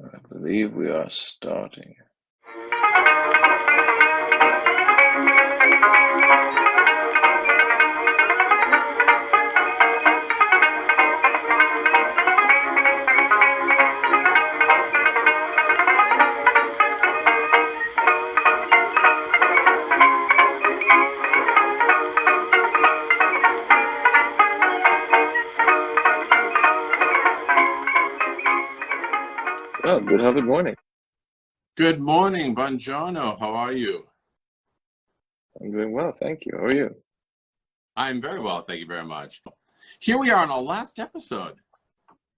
I believe we are starting. Well, good Hobbit morning. Good morning, buongiorno. How are you? I'm doing well, thank you. How are you? I'm very well, thank you very much. Here we are on our last episode.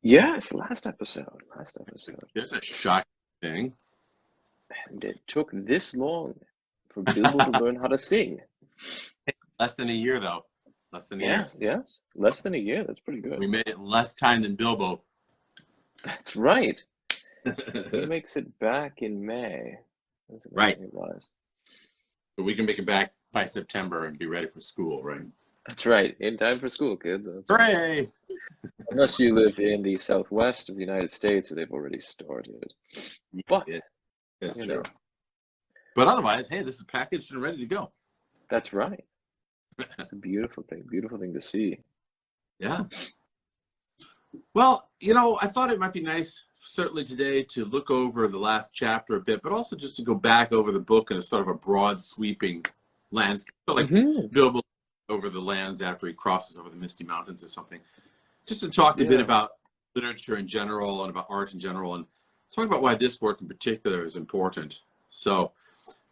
Yes, last episode. This is a shocking thing. And it took this long for Bilbo to learn how to sing. Less than a year, though. Less than a year. Yes. Less than a year. That's pretty good. We made it in less time than Bilbo. That's right. He makes it back in May. Right. It was. So we can make it back by September and be ready for school, right? That's right. In time for school, kids. That's Hooray! Right. Unless you live in the southwest of the United States, where they've already started. But that's true. But otherwise, hey, this is packaged and ready to go. That's right. It's a beautiful thing to see. Yeah. Well, you know, I thought it might be nice, certainly today, to look over the last chapter a bit, but also just to go back over the book in a sort of a broad, sweeping landscape, like Bilbo over the lands after he crosses over the Misty Mountains or something. Just to talk a bit about literature in general and about art in general, and talk about why this work in particular is important. So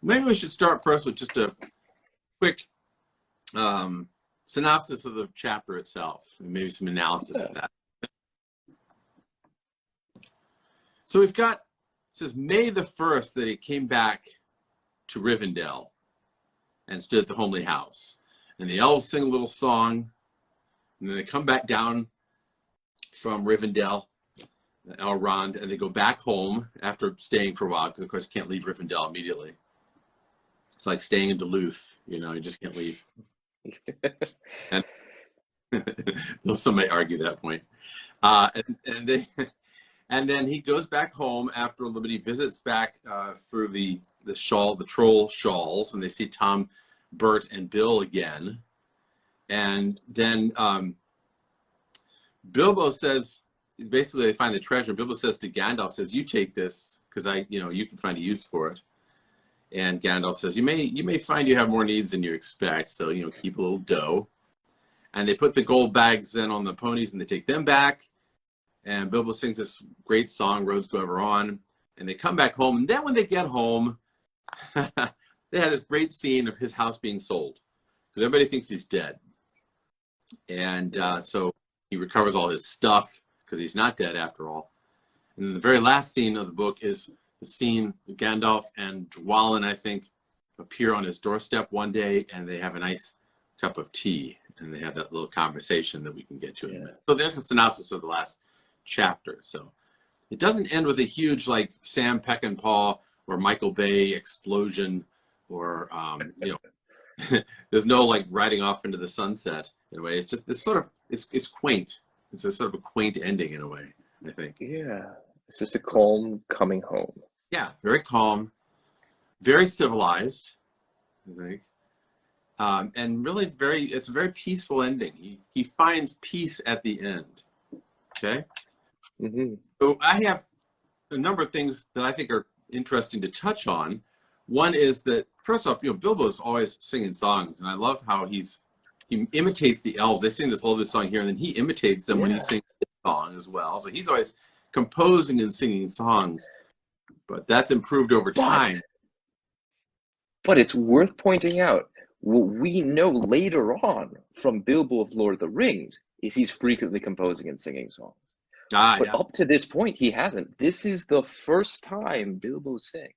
maybe we should start first with just a quick synopsis of the chapter itself, and maybe some analysis of that. So we've got, it says, May the 1st that he came back to Rivendell and stood at the homely house. And the elves sing a little song, and then they come back down from Rivendell, Elrond, and they go back home after staying for a while, because of course you can't leave Rivendell immediately. It's like staying in Duluth, you know, you just can't leave. And though some may argue that point. And then he goes back home after a little bit. He visits back through the troll shawls, and they see Tom, Bert, and Bill again. And then Bilbo says, basically they find the treasure. Bilbo says to Gandalf, says, "You take this, because you can find a use for it." And Gandalf says, "You may find you have more needs than you expect, so keep a little dough." And they put the gold bags then on the ponies, and they take them back. And Bilbo sings this great song, "Roads Go Ever On," and they come back home. And then when they get home, they had this great scene of his house being sold, because everybody thinks he's dead. And so he recovers all his stuff, because he's not dead after all. And then the very last scene of the book is the scene of Gandalf and Dwalin, I think, appear on his doorstep one day, and they have a nice cup of tea, and they have that little conversation that we can get to in a minute. So there's a synopsis of the last chapter. So it doesn't end with a huge like Sam Peckinpah or Michael Bay explosion, or there's no like riding off into the sunset in a way. It's just this sort of it's quaint. It's a sort of a quaint ending in a way, I think. Yeah, it's just a calm coming home. Yeah, very calm, very civilized, I think, and really it's a very peaceful ending. He finds peace at the end. Okay. So I have a number of things that I think are interesting to touch on. One is that, first off, Bilbo is always singing songs, and I love how he imitates the elves. They sing this lovely song here, and then he imitates them when he sings his song as well. So he's always composing and singing songs, but that's improved over time. But it's worth pointing out, what we know later on from Bilbo of Lord of the Rings is he's frequently composing and singing songs. But up to this point, he hasn't. This is the first time Bilbo sings.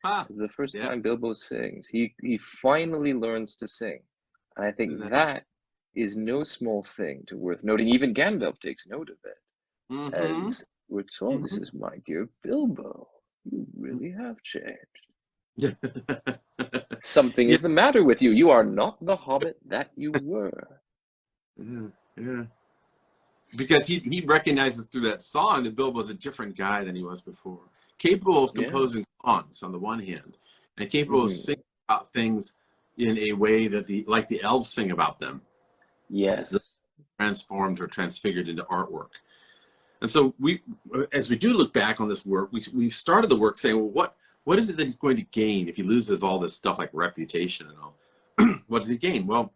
This is the first time Bilbo sings. He finally learns to sing. And I think that is no small thing to worth noting. Even Gandalf takes note of it. As we're told, this is, "My dear Bilbo, you really have changed. Something is the matter with you. You are not the Hobbit that you were." Yeah. because he recognizes through that song that Bilbo's a different guy than he was before. Capable of composing songs on the one hand, and capable of singing about things in a way that like the elves sing about them. Yes. Transformed or transfigured into artwork. And so as we do look back on this work, we started the work saying, well, what is it that he's going to gain if he loses all this stuff like reputation and all? What does he gain? Well,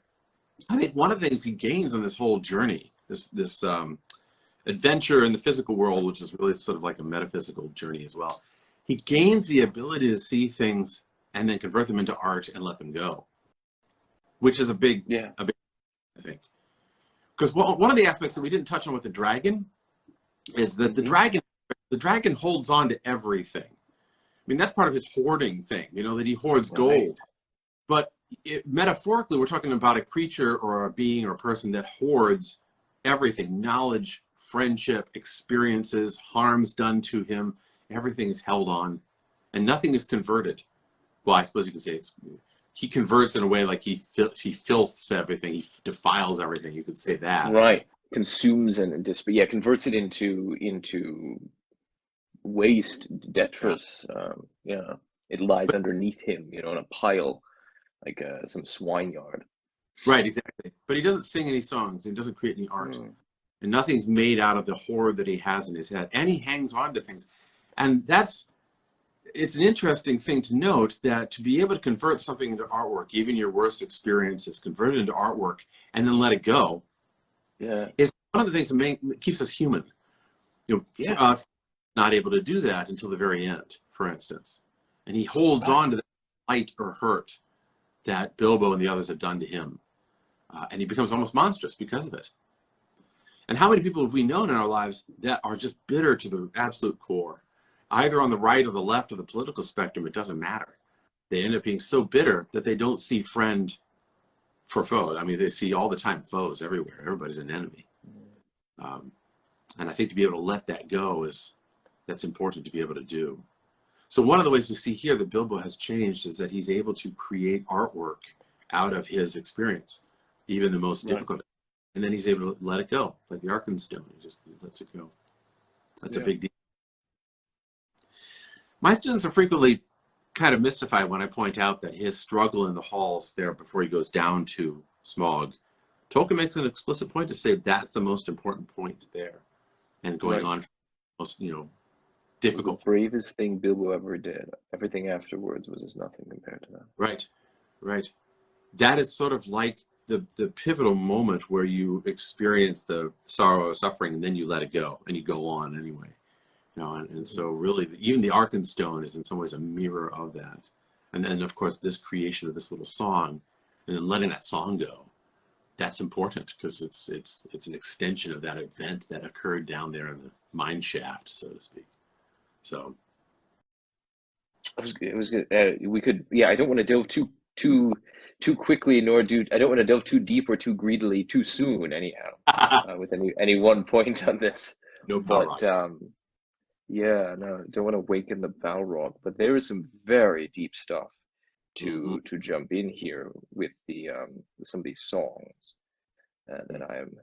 I think one of the things he gains on this whole journey, this adventure in the physical world, which is really sort of like a metaphysical journey as well, he gains the ability to see things and then convert them into art and let them go, which is a big I think. Because one of the aspects that we didn't touch on with the dragon is that the dragon holds on to everything. I mean, that's part of his hoarding thing, that he hoards gold. But metaphorically, we're talking about a creature or a being or a person that hoards everything: knowledge, friendship, experiences, harms done to him. Everything is held on, and nothing is converted. Well, I suppose you could say he converts in a way like he filths everything, he defiles everything. You could say that. Right. Consumes and converts it into waste, detritus. It lies underneath him, in a pile, like some swine yard. Right, exactly. But he doesn't sing any songs. He doesn't create any art. And nothing's made out of the hoard that he has in his head. And he hangs on to things. And it's an interesting thing to note that to be able to convert something into artwork, even your worst experiences, convert it into artwork and then let it go, is one of the things that keeps us human. Not able to do that until the very end, for instance. And he holds on to that fight or hurt that Bilbo and the others have done to him. And he becomes almost monstrous because of it. And how many people have we known in our lives that are just bitter to the absolute core? Either on the right or the left of the political spectrum, it doesn't matter. They end up being so bitter that they don't see friend for foe. I mean, they see all the time foes everywhere. Everybody's an enemy. And I think to be able to let that go that's important to be able to do. So one of the ways we see here that Bilbo has changed is that he's able to create artwork out of his experience, even the most difficult. And then he's able to let it go, like the Arkenstone. He just lets it go. That's a big deal. My students are frequently kind of mystified when I point out that his struggle in the halls there before he goes down to Smaug, Tolkien makes an explicit point to say that's the most important point there. And going on, most, difficult. The bravest thing Bilbo ever did. Everything afterwards was as nothing compared to that. Right. That is sort of like the pivotal moment where you experience the sorrow or suffering and then you let it go and you go on anyway. And so really even the Arkenstone is in some ways a mirror of that. And then of course this creation of this little song and then letting that song go, that's important because it's an extension of that event that occurred down there in the mine shaft, so to speak. So it was good. We could, I don't want to delve too quickly, I don't want to delve too deep or too greedily too soon. Anyhow, with any one point on this. No problem. But don't want to waken the Balrog. But there is some very deep stuff to jump in here with with some of these songs that I am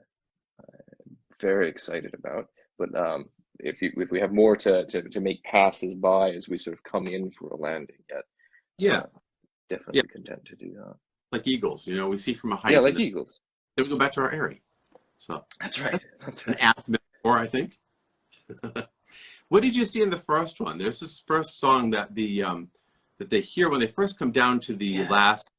very excited about. But if we have more to make passes by as we sort of come in for a landing yet, definitely content to do that. Like eagles, we see from a height. Yeah, like eagles. Then we go back to our eyrie. So that's right. An apt metaphor, I think. What did you see in the first one? There's this first song that that they hear when they first come down to the last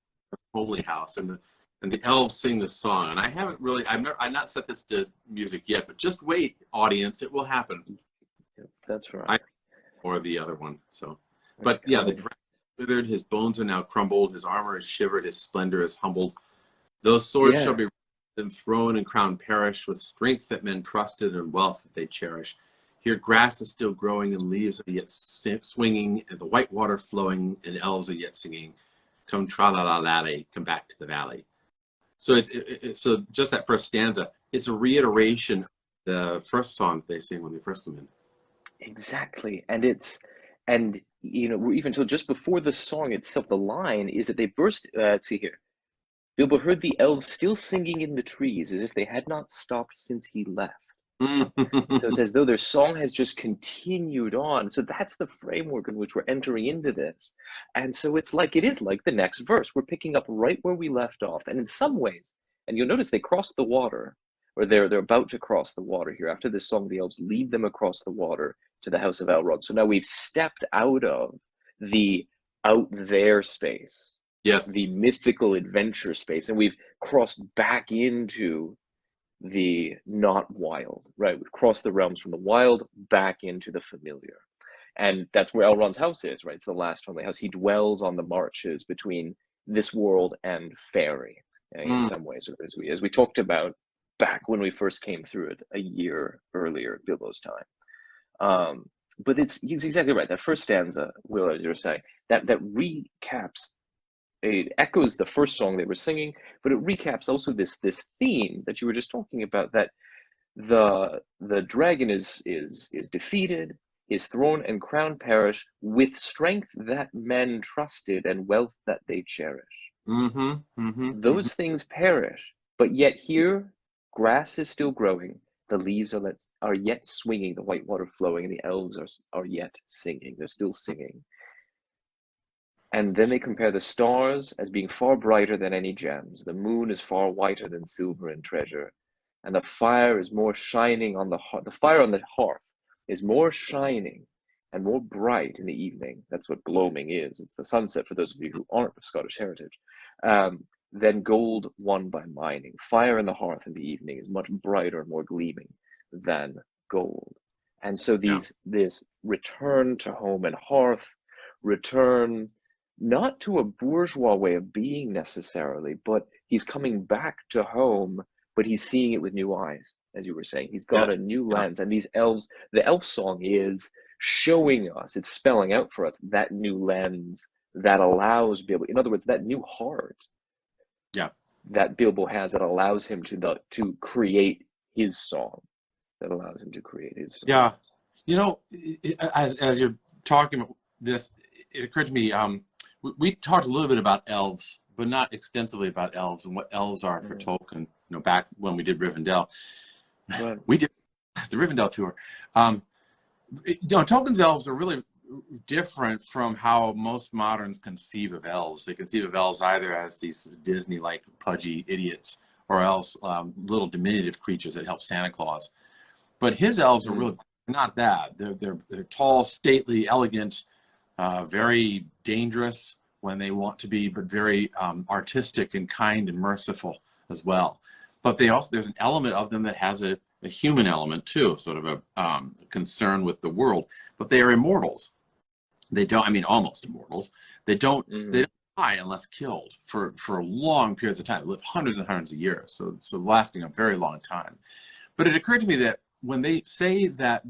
homely house, and the elves sing this song. And I haven't really, I've not set this to music yet, but just wait, audience, it will happen. That's right. Or the other one. So, the dragon withered, his bones are now crumbled, his armor is shivered, his splendor is humbled. Those swords shall be and thrown and crown perish, with strength that men trusted and wealth that they cherish. Here grass is still growing and leaves are yet swinging, and the white water flowing, and elves are yet singing. Come tra-la-la-la-lay, come back to the valley. So so just that first stanza, it's a reiteration of the first song that they sing when they first come in. Exactly, and we're even told just before the song itself, the line is that they burst. Let's see here. Bilbo heard the elves still singing in the trees, as if they had not stopped since he left. So it's as though their song has just continued on. So that's the framework in which we're entering into this. And so it is like the next verse. We're picking up right where we left off. And in some ways, and you'll notice they cross the water, or they're about to cross the water here. After this song, the elves lead them across the water to the house of Elrond. So now we've stepped out of the out there space, yes, the mythical adventure space, and we've crossed back into the not wild, right? We've crossed the realms from the wild back into the familiar. And that's where Elrond's house is, right? It's the last family house. He dwells on the marches between this world and fairy, in some ways, as we talked about back when we first came through it a year earlier, Bilbo's time. But he's exactly right. That first stanza, Will, as you were saying, that recaps, it echoes the first song they were singing, but it recaps also this theme that you were just talking about, that the dragon is defeated, his throne and crown perish, with strength that men trusted and wealth that they cherish. Those things perish, but yet here grass is still growing, the leaves are yet swinging, the white water flowing, and the elves are yet singing. They're still singing. And then they compare the stars as being far brighter than any gems. The moon is far whiter than silver and treasure. And the fire is more shining on the hearth. The fire on the hearth is more shining and more bright in the evening. That's what gloaming is. It's the sunset for those of you who aren't of Scottish heritage. Than gold won by mining. Fire in the hearth in the evening is much brighter and more gleaming than gold. And so this return to home and hearth, return not to a bourgeois way of being necessarily, but he's coming back to home, but he's seeing it with new eyes, as you were saying. He's got a new lens, and these elves, the elf song is showing us, it's spelling out for us that new lens that allows Bilbo, in other words, that new heart that Bilbo has, that allows him to create his song, that allows him to create his song. Yeah, you know, as you're talking about this, it occurred to me, we talked a little bit about elves, but not extensively about elves and what elves are for Tolkien. You know, back when we did Rivendell, we did the Rivendell tour. Tolkien's elves are really different from how most moderns conceive of elves. They conceive of elves either as these Disney-like pudgy idiots, or else little diminutive creatures that help Santa Claus. But his elves are really not that. They're tall, stately, elegant, very dangerous when they want to be, but very artistic and kind and merciful as well. But there's an element of them that has a human element too, sort of a concern with the world. But they are immortals. They don't, I mean, almost immortals. They don't die unless killed for long periods of time. They live hundreds and hundreds of years, so lasting a very long time. But it occurred to me that when they say that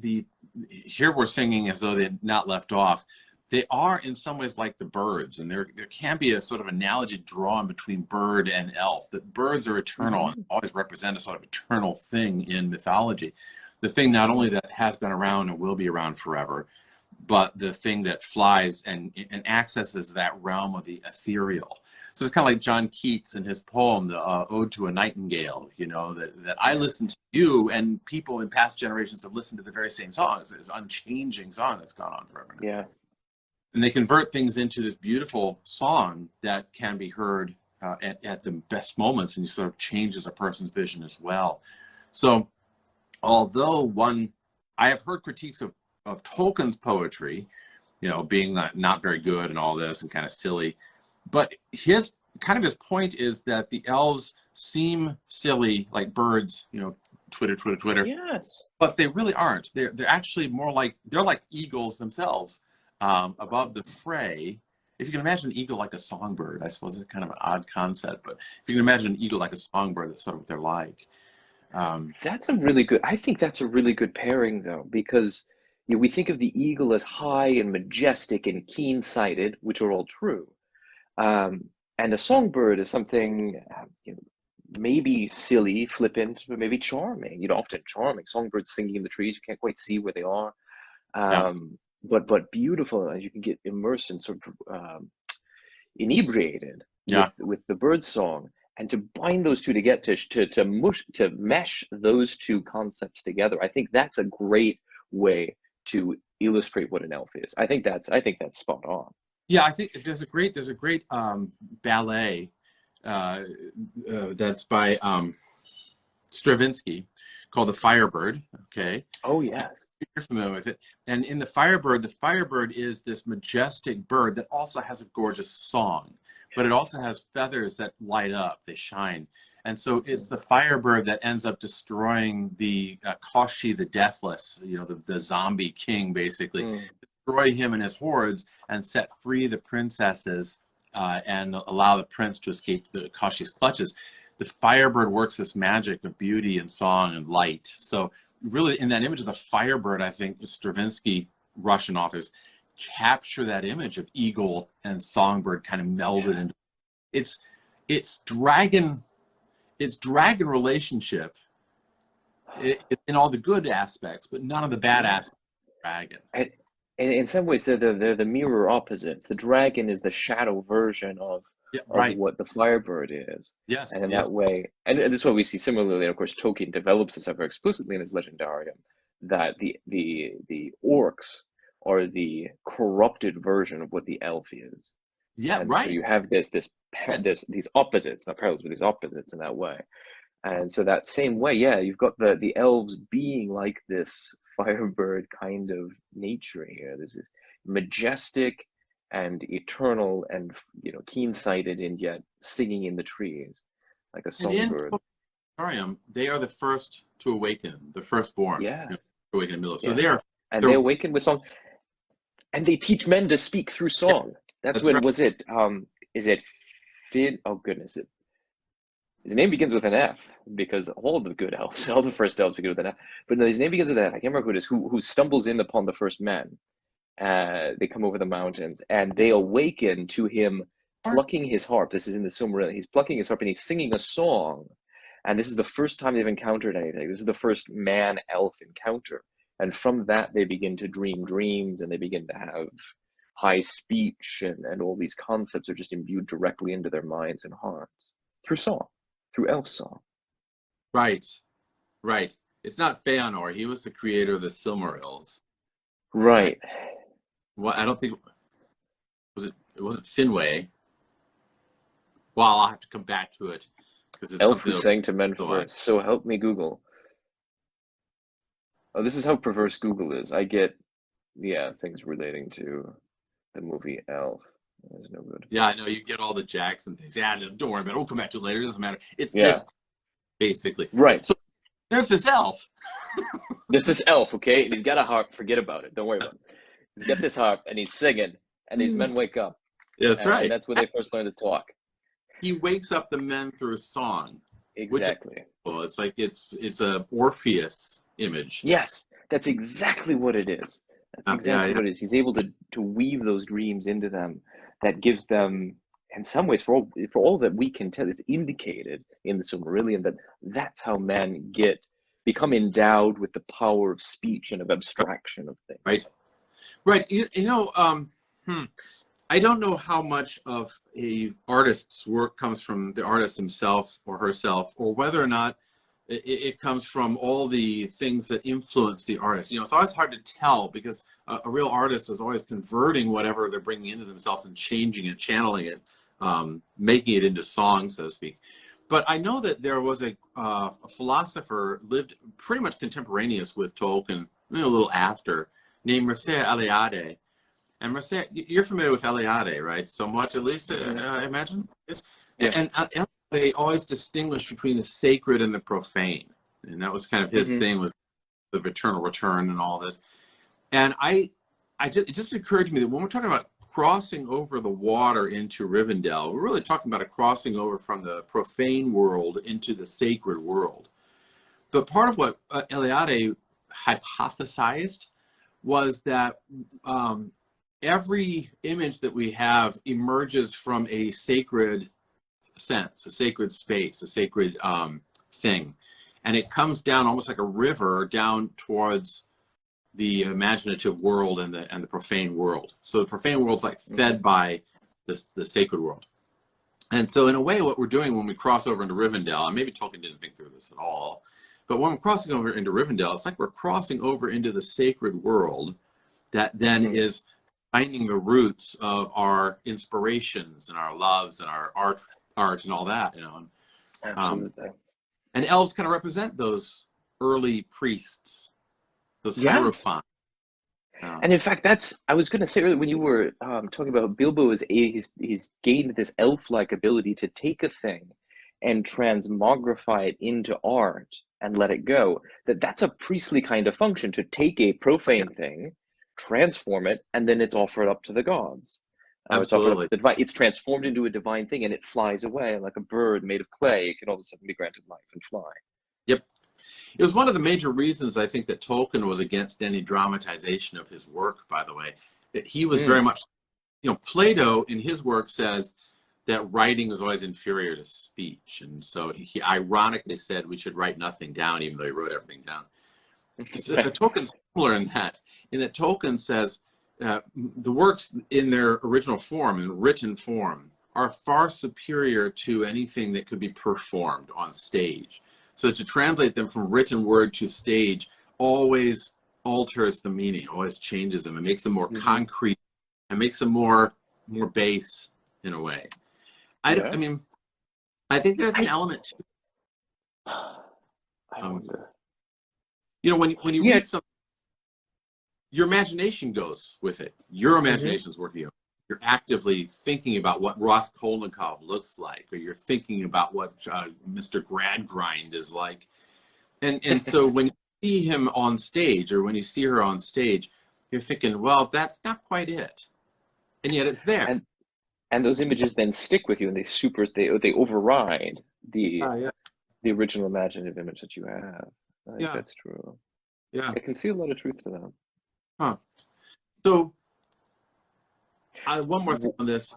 here we're singing as though they'd not left off, they are in some ways like the birds, and there can be a sort of analogy drawn between bird and elf, that birds are eternal and always represent a sort of eternal thing in mythology. The thing not only that has been around and will be around forever, but the thing that flies and accesses that realm of the ethereal. So it's kind of like John Keats in his poem, the Ode to a Nightingale, you know, that I listen to you, and people in past generations have listened to the very same songs. It's an unchanging song that's gone on forever now. Yeah. And they convert things into this beautiful song that can be heard at the best moments, and it sort of changes a person's vision as well. So although I have heard critiques of Tolkien's poetry, you know, being not very good and all this and kind of silly, but his point is that the elves seem silly like birds, you know, twitter, twitter, twitter. Yes. But they really aren't. They're actually more like, they're like eagles themselves, above the fray. If you can imagine an eagle like a songbird, I suppose it's kind of an odd concept, but if you can imagine an eagle like a songbird, that's sort of what they're like. I think that's a really good pairing, though, because we think of the eagle as high and majestic and keen-sighted, which are all true. And a songbird is something maybe silly, flippant, but maybe charming. Often charming. Songbirds singing in the trees, you can't quite see where they are. But beautiful, and you can get immersed and sort of inebriated with the bird song. And to bind those two together, to mesh those two concepts together, I think that's a great way to illustrate what an elf is. I think that's spot on. Yeah, I think there's a great ballet that's by Stravinsky called The Firebird. Okay. Oh yes. You're familiar with it. And in the Firebird is this majestic bird that also has a gorgeous song, but it also has feathers that light up, they shine. And so it's the Firebird that ends up destroying the Koshi the Deathless, you know, the zombie king, basically. Destroy him and his hordes and set free the princesses and allow the prince to escape the Koshi's clutches. The Firebird works this magic of beauty and song and light. So really, in that image of the Firebird, I think Stravinsky, Russian authors, capture that image of eagle and songbird kind of melded into it's dragon relationship in all the good aspects, but none of the bad aspects of dragon. And in some ways, they're the mirror opposites. The dragon is the shadow version of what the Firebird is. Yes. And in that way, and this is what we see similarly, and of course, Tolkien develops this very explicitly in his Legendarium, that the orcs are the corrupted version of what the elf is. Yeah, and right. So you have these opposites, not parallels, but these opposites in that way. And so that same way, yeah, you've got the elves being like this Firebird kind of nature here. There's this majestic and eternal and, you know, keen-sighted and yet singing in the trees like a songbird. They are the first to awaken, the firstborn. Yeah. You know, to awaken in the middle. So they awaken with song, and they teach men to speak through song. That's when, right. Was it, is it Finn? Oh goodness, his name begins with an F, because all the good elves, all the first elves begin with an F. But no, his name begins with an F. I can't remember who it is, who stumbles in upon the first men. They come over the mountains, and they awaken to him plucking his harp. This is in the Silmarillion. He's plucking his harp, and he's singing a song. And this is the first time they've encountered anything. This is the first man-elf encounter. And from that, they begin to dream dreams, and they begin to have high speech, and all these concepts are just imbued directly into their minds and hearts through song, through elf song. Right. It's not Feanor. He was the creator of the Silmarils. Right. Well, I don't think it wasn't Finwë. Well, I'll have to come back to it because it's elf who sang to men first. So help me Google. Oh, this is how perverse Google is. I get things relating to the movie Elf. That's no good. Yeah, I know, you get all the Jackson things. Yeah, don't worry about it. We'll come back to it later. It doesn't matter. It's this, basically. Right. So there's this elf. There's this elf, okay? And he's got a harp. Forget about it. Don't worry about it. He's got this harp, and he's singing, and these men wake up. Yeah, that's right. And that's where they first learn to talk. He wakes up the men through a song. Exactly. Well, it's like it's a Orpheus image. Yes, that's exactly what it is. That's exactly what it is. He's able to weave those dreams into them. That gives them, in some ways, for all that we can tell, it's indicated in the Silmarillion that that's how men become endowed with the power of speech and of abstraction of things. Right. You know, I don't know how much of a artist's work comes from the artist himself or herself, or whether or not it comes from all the things that influence the artist. You know, it's always hard to tell, because a real artist is always converting whatever they're bringing into themselves and changing it, channeling it, making it into song, so to speak. But I know that there was a philosopher lived pretty much contemporaneous with Tolkien, maybe a little after, named Mircea Eliade. And Mircea, you're familiar with Eliade, right? Somewhat, at least, I imagine. And Eliade always distinguished between the sacred and the profane, and that was kind of his thing, was the eternal return and all this. And it just occurred to me that when we're talking about crossing over the water into Rivendell, we're really talking about a crossing over from the profane world into the sacred world. But part of what Eliade hypothesized was that every image that we have emerges from a sacred sense, a sacred space, a sacred thing. And it comes down almost like a river down towards the imaginative world and the profane world. So the profane world's like fed by the sacred world. And so in a way, what we're doing when we cross over into Rivendell, and maybe Tolkien didn't think through this at all, but when we're crossing over into Rivendell, it's like we're crossing over into the sacred world that then is finding the roots of our inspirations and our loves and our art and all that, you know. Absolutely. And elves kind of represent those early priests, those hierophants. And in fact, I was going to say earlier when you were talking about Bilbo, he's gained this elf-like ability to take a thing and transmogrify it into art and let it go. That's a priestly kind of function, to take a profane thing, transform it, and then it's offered up to the gods. Absolutely. It's transformed into a divine thing, and it flies away like a bird made of clay. It can all of a sudden be granted life and fly. Yep. It was one of the major reasons, I think, that Tolkien was against any dramatization of his work, by the way. That he was very much, you know, Plato in his work says that writing is always inferior to speech. And so he ironically said we should write nothing down, even though he wrote everything down. So, Tolkien's similar in that Tolkien says the works in their original form, in written form, are far superior to anything that could be performed on stage. So to translate them from written word to stage always alters the meaning, always changes them. It makes them more concrete, and makes them more base in a way. I mean, I think there's an element to I wonder. You know, when you read something, your imagination goes with it. Your imagination is working. You're actively thinking about what Raskolnikov looks like, or you're thinking about what Mr. Gradgrind is like. And so when you see him on stage, or when you see her on stage, you're thinking, well, that's not quite it. And yet it's there. And those images then stick with you, and they override the original imaginative image that you have. I think that's true. Yeah. I can see a lot of truth to that. Huh. So one more thing on this.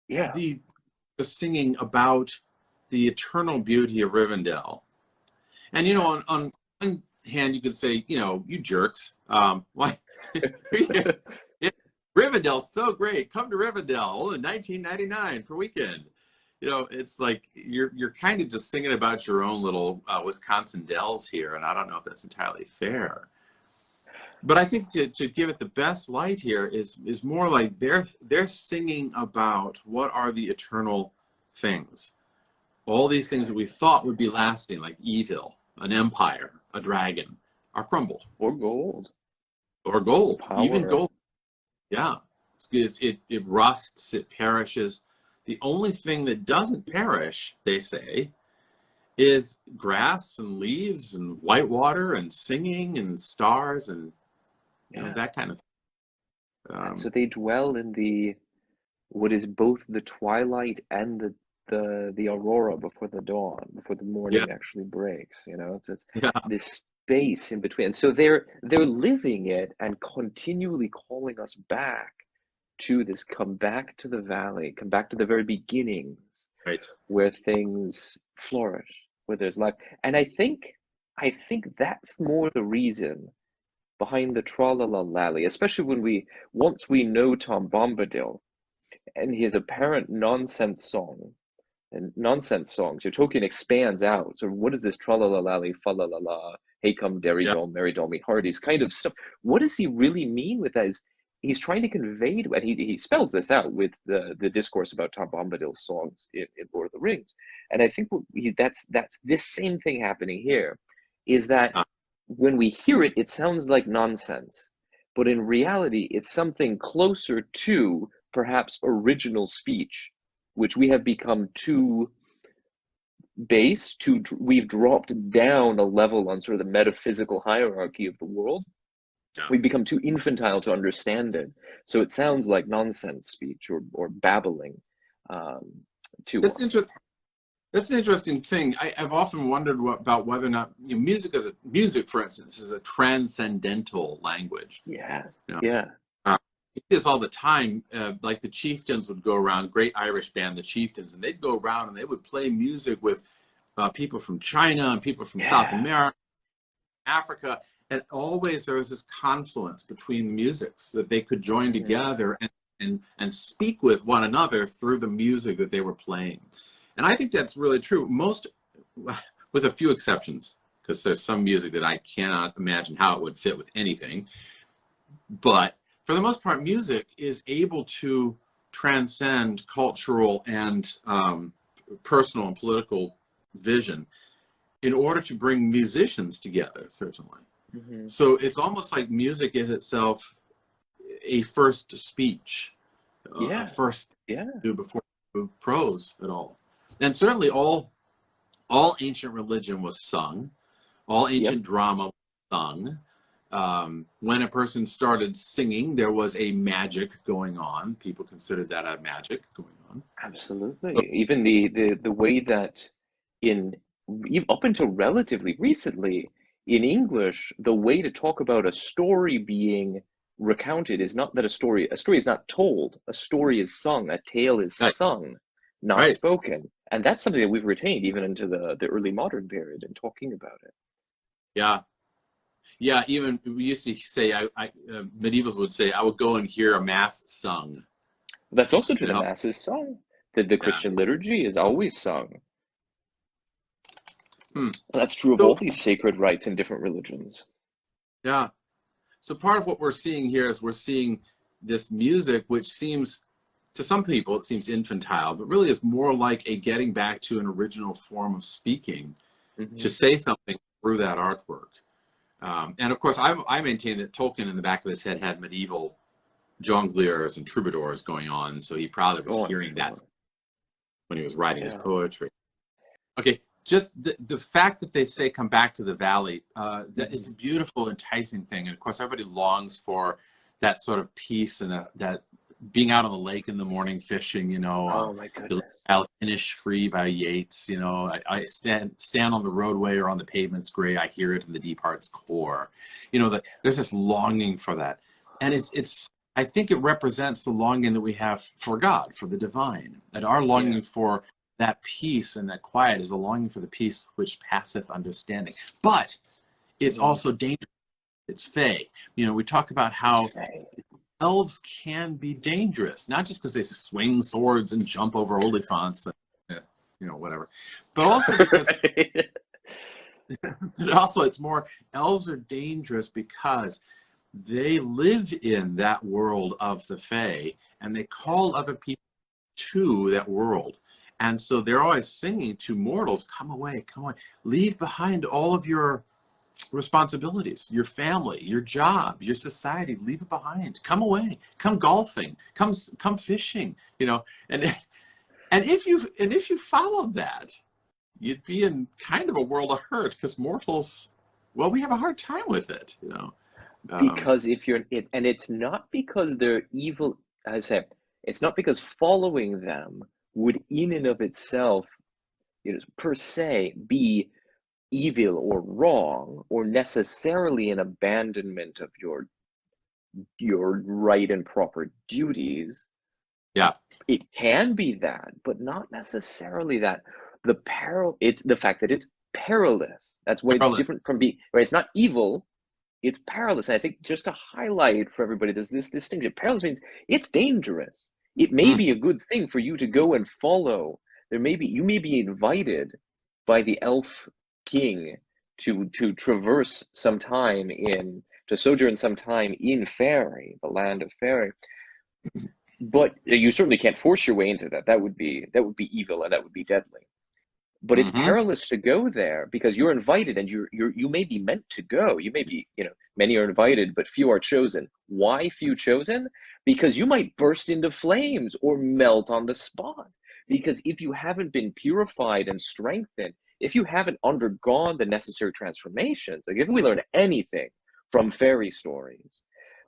Yeah. The singing about the eternal beauty of Rivendell. And, you know, on one hand, you could say, you know, you jerks. Why? Rivendell's so great. Come to Rivendell. Only $19.99 per weekend. You know, it's like you're kind of just singing about your own little Wisconsin dells here, and I don't know if that's entirely fair. But I think to give it the best light here is more like they're singing about what are the eternal things. All these things that we thought would be lasting, like evil, an empire, a dragon, are crumbled. Or gold. Or gold. Power. Even gold. Yeah. It rusts, it perishes. The only thing that doesn't perish, they say, is grass and leaves and white water and singing and stars and you know, that kind of thing. So they dwell in what is both the twilight and the aurora before the dawn, before the morning actually breaks. You know, it's this space in between. And so they're living it and continually calling us back to this, come back to the valley, come back to the very beginnings, where things flourish, where there's life. And I think that's more the reason behind the Tra-la-la-lally, especially once we know Tom Bombadil and his apparent nonsense songs, Tolkien expands out. So what is this tra-la-la-lally, fa-la-la-la, hey come derry doll, merry doll, me hearties kind of stuff? What does he really mean with that? He's trying to convey to it. He spells this out with the discourse about Tom Bombadil's songs in Lord of the Rings. And I think that's this same thing happening here, is that when we hear it, it sounds like nonsense. But in reality, it's something closer to perhaps original speech, which we have become too base, we've dropped down a level on sort of the metaphysical hierarchy of the world. We've become too infantile to understand it. So it sounds like nonsense speech or babbling to us. That's an interesting thing. I've often wondered about whether or not music, for instance, is a transcendental language. Yes. You know? Yeah. I see this all the time. Like the Chieftains would go around, great Irish band, the Chieftains, and they'd go around and they would play music with people from China and people from South America, Africa, and always there was this confluence between musics that they could join together and and speak with one another through the music that they were playing. And I think that's really true. Most, with a few exceptions, because there's some music that I cannot imagine how it would fit with anything. But for the most part, music is able to transcend cultural and personal and political vision in order to bring musicians together, certainly. Mm-hmm. So it's almost like music is itself a first speech, first before prose at all. And certainly all ancient religion was sung, all ancient drama was sung. When a person started singing, there was a magic going on. People considered that a magic going on. Absolutely. So, even the way that up until relatively recently in English, the way to talk about a story being recounted is not that a story is not told. A story is sung. A tale is sung, not spoken. And that's something that we've retained even into the early modern period in talking about it. Yeah. Yeah, even we used to say, medievals would say, I would go and hear a mass sung. That's also true. The mass is sung. The Christian liturgy is always sung. That's true of all these sacred rites in different religions. Yeah. So part of what we're seeing here is we're seeing this music, which seems, to some people, it seems infantile, but really is more like a getting back to an original form of speaking, to say something through that artwork. And of course, I maintain that Tolkien in the back of his head had medieval jongleurs and troubadours going on, so he probably was hearing that when he was writing his poetry. Okay, just the fact that they say come back to the valley, that is a beautiful, enticing thing. And of course, everybody longs for that sort of peace and that being out on the lake in the morning fishing, you know. Oh my goodness. Finish Free by Yeats, you know. I stand on the roadway or on the pavement's gray, I hear it in the deep heart's core. You know, there's this longing for that. And it's I think it represents the longing that we have for God, for the divine. That our longing for that peace and that quiet is a longing for the peace which passeth understanding. But it's also dangerous. It's fey. You know, we talk about how elves can be dangerous, not just because they swing swords and jump over oliphants, you know, whatever, but also because but also it's more, elves are dangerous because they live in that world of the Fae and they call other people to that world. And so they're always singing to mortals, come away, leave behind all of your responsibilities, your family, your job, your society, leave it behind, come away, come golfing, come fishing, you know. And if you followed that, you'd be in kind of a world of hurt, because mortals, well, we have a hard time with it, you know. Because if you're and it's not because they're evil, as I said, it's not because following them would in and of itself, you know, per se be evil or wrong, or necessarily an abandonment of your right and proper duties. Yeah, it can be that, but not necessarily that. It's the fact that it's perilous. That's why it's different from being, right? It's not evil, it's perilous. And I think just to highlight for everybody, there's this distinction. Perilous means it's dangerous. It may be a good thing for you to go and follow. You may be invited by the elf king to traverse some time to sojourn some time in Faerie, the land of Faerie. But you certainly can't force your way into that. That would be evil, and that would be deadly. But it's perilous to go there because you're invited, and you may be meant to go. You may be, you know, many are invited, but few are chosen. Why few chosen? Because you might burst into flames or melt on the spot. Because if you haven't been purified and strengthened, if you haven't undergone the necessary transformations, like if we learn anything from fairy stories,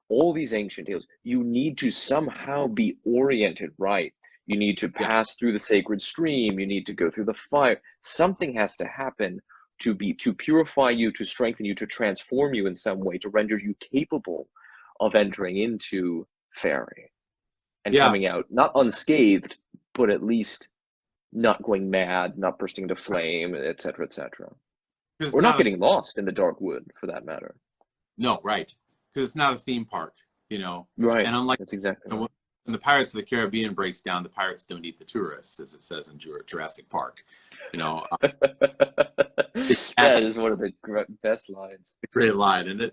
all these ancient tales, you need to somehow be oriented right. You need to pass through the sacred stream. You need to go through the fire. Something has to happen to purify you, to strengthen you, to transform you in some way, to render you capable of entering into Faerie and coming out not unscathed, but at least not going mad, not bursting into flame, etc., etc. Or not getting lost in the dark wood, for that matter. No, right. Because it's not a theme park, you know. Right. And unlike that's exactly right. when the Pirates of the Caribbean breaks down, the pirates don't eat the tourists, as it says in Jurassic Park. You know, that is one of the best lines. Great line, and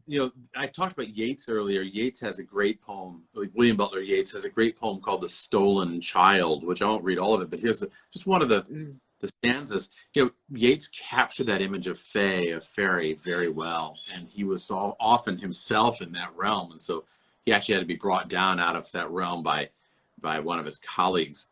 you know, I talked about Yeats earlier. Yeats has a great poem. William Butler Yeats has a great poem called "The Stolen Child," which I won't read all of it, but here's just one of the stanzas. You know, Yeats captured that image of Fae, of fairy, very well, and he was so often himself in that realm, and so he actually had to be brought down out of that realm by one of his colleagues.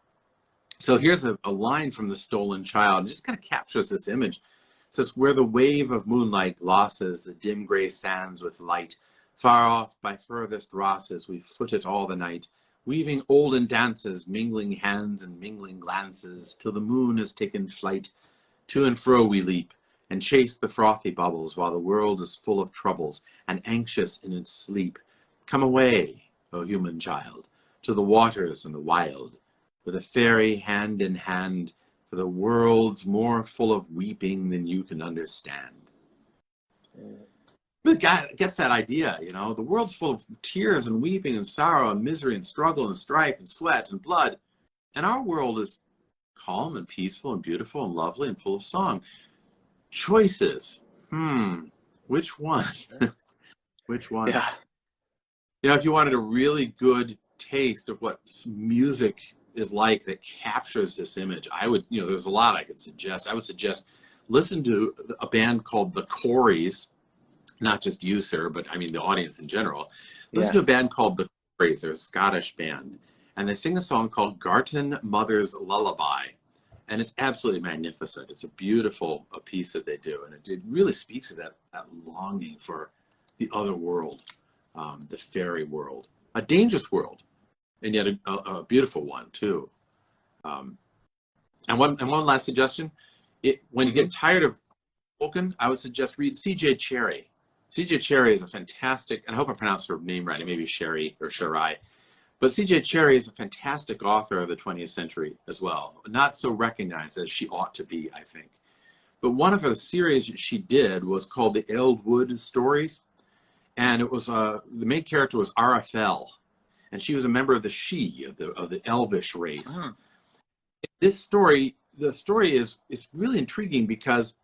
So here's a line from "The Stolen Child." It just kind of captures this image. It says, "Where the wave of moonlight glosses the dim gray sands with light, far off by furthest Rosses we foot it all the night, weaving olden dances, mingling hands and mingling glances, till the moon has taken flight. To and fro we leap, and chase the frothy bubbles, while the world is full of troubles, and anxious in its sleep. Come away, O human child, to the waters and the wild, with a fairy hand in hand, for the world's more full of weeping than you can understand." The guy gets that idea, you know, the world's full of tears and weeping and sorrow and misery and struggle and strife and sweat and blood. And our world is calm and peaceful and beautiful and lovely and full of song. Choices. Which one? Which one? Yeah. You know, if you wanted a really good taste of what music is like that captures this image, I would, you know, there's a lot I could suggest. I would suggest listen to a band called the Corries, not just you, sir, but I mean the audience in general. Listen to a band called the Corries. They're a Scottish band, and they sing a song called Garton Mother's Lullaby, and it's absolutely magnificent. It's a beautiful piece that they do, and it really speaks to that longing for the other world, the fairy world, a dangerous world, and yet a beautiful one too. And one last suggestion: when you get tired of Tolkien, I would suggest read C.J. Cherryh. C.J. Cherryh is a fantastic, and I hope I pronounced her name right. It may be Sherry or Sherai, but C.J. Cherryh is a fantastic author of the 20th century as well. Not so recognized as she ought to be, I think. But one of her series she did was called the Eldwood Stories, and it was the main character was Arafel, and she was a member of the She, of the Elvish race. This story, the story is really intriguing because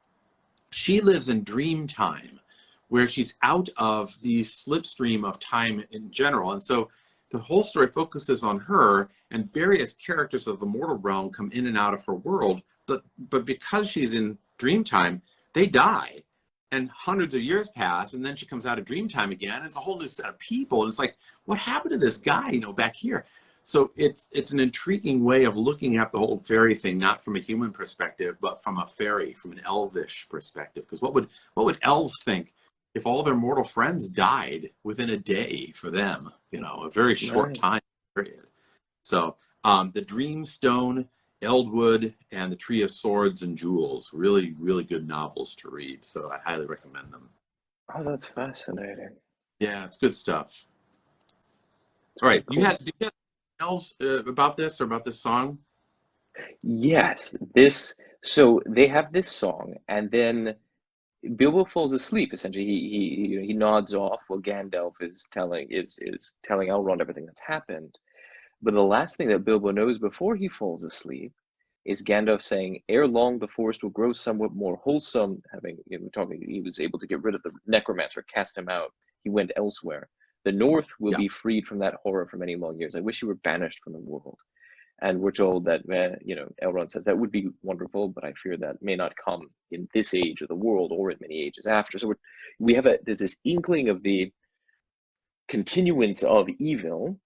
she lives in dream time, where she's out of the slipstream of time in general. And so the whole story focuses on her, and various characters of the mortal realm come in and out of her world. But because she's in dream time, they die. And hundreds of years pass, and then she comes out of dream time again, and it's a whole new set of people. And it's like, what happened to this guy, you know, back here? So it's an intriguing way of looking at the whole fairy thing, not from a human perspective, but from a fairy, from an elvish perspective. Because what would elves think if all their mortal friends died within a day for them, you know, a very short time period? So the Dreamstone, Eldwood, and the Tree of Swords and Jewels, really, really good novels to read. So I highly recommend them. Oh, that's fascinating. Yeah, it's good stuff. All right, cool. Did you have else about this or about this song? Yes, so they have this song, and then Bilbo falls asleep. Essentially, he nods off while Gandalf is telling Elrond everything that's happened. But the last thing that Bilbo knows before he falls asleep is Gandalf saying, "Ere long, the forest will grow somewhat more wholesome." He was able to get rid of the necromancer, cast him out. He went elsewhere. The North will be freed from that horror for many long years. I wish you were banished from the world. And we're told that, Elrond says that would be wonderful, but I fear that may not come in this age of the world or in many ages after. So there's this inkling of the continuance of evil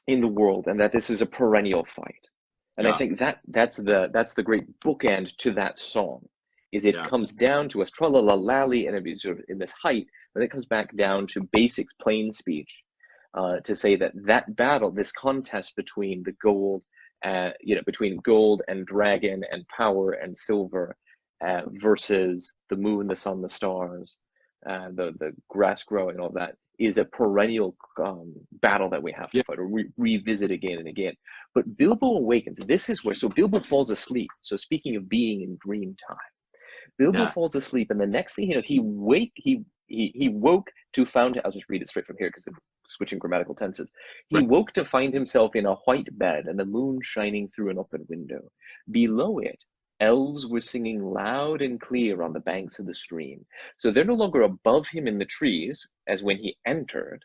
in the world, and that this is a perennial fight. And I think that's the great bookend to that song. Is it comes down to us tra-la-la-lally, and it's sort of in this height, but it comes back down to basic plain speech, to say that battle, this contest between the gold, between gold and dragon and power and silver, versus the moon, the sun, the stars, the grass growing, all that, is a perennial battle that we have to fight or revisit again and again. But Bilbo awakens. This is where, so Bilbo falls asleep. So speaking of being in dream time, Bilbo falls asleep, and the next thing he knows, he woke to found. I'll just read it straight from here because switching grammatical tenses. He Right. woke to find himself in a white bed and the moon shining through an open window. Below it, elves were singing loud and clear on the banks of the stream. So they're no longer above him in the trees, as when he entered,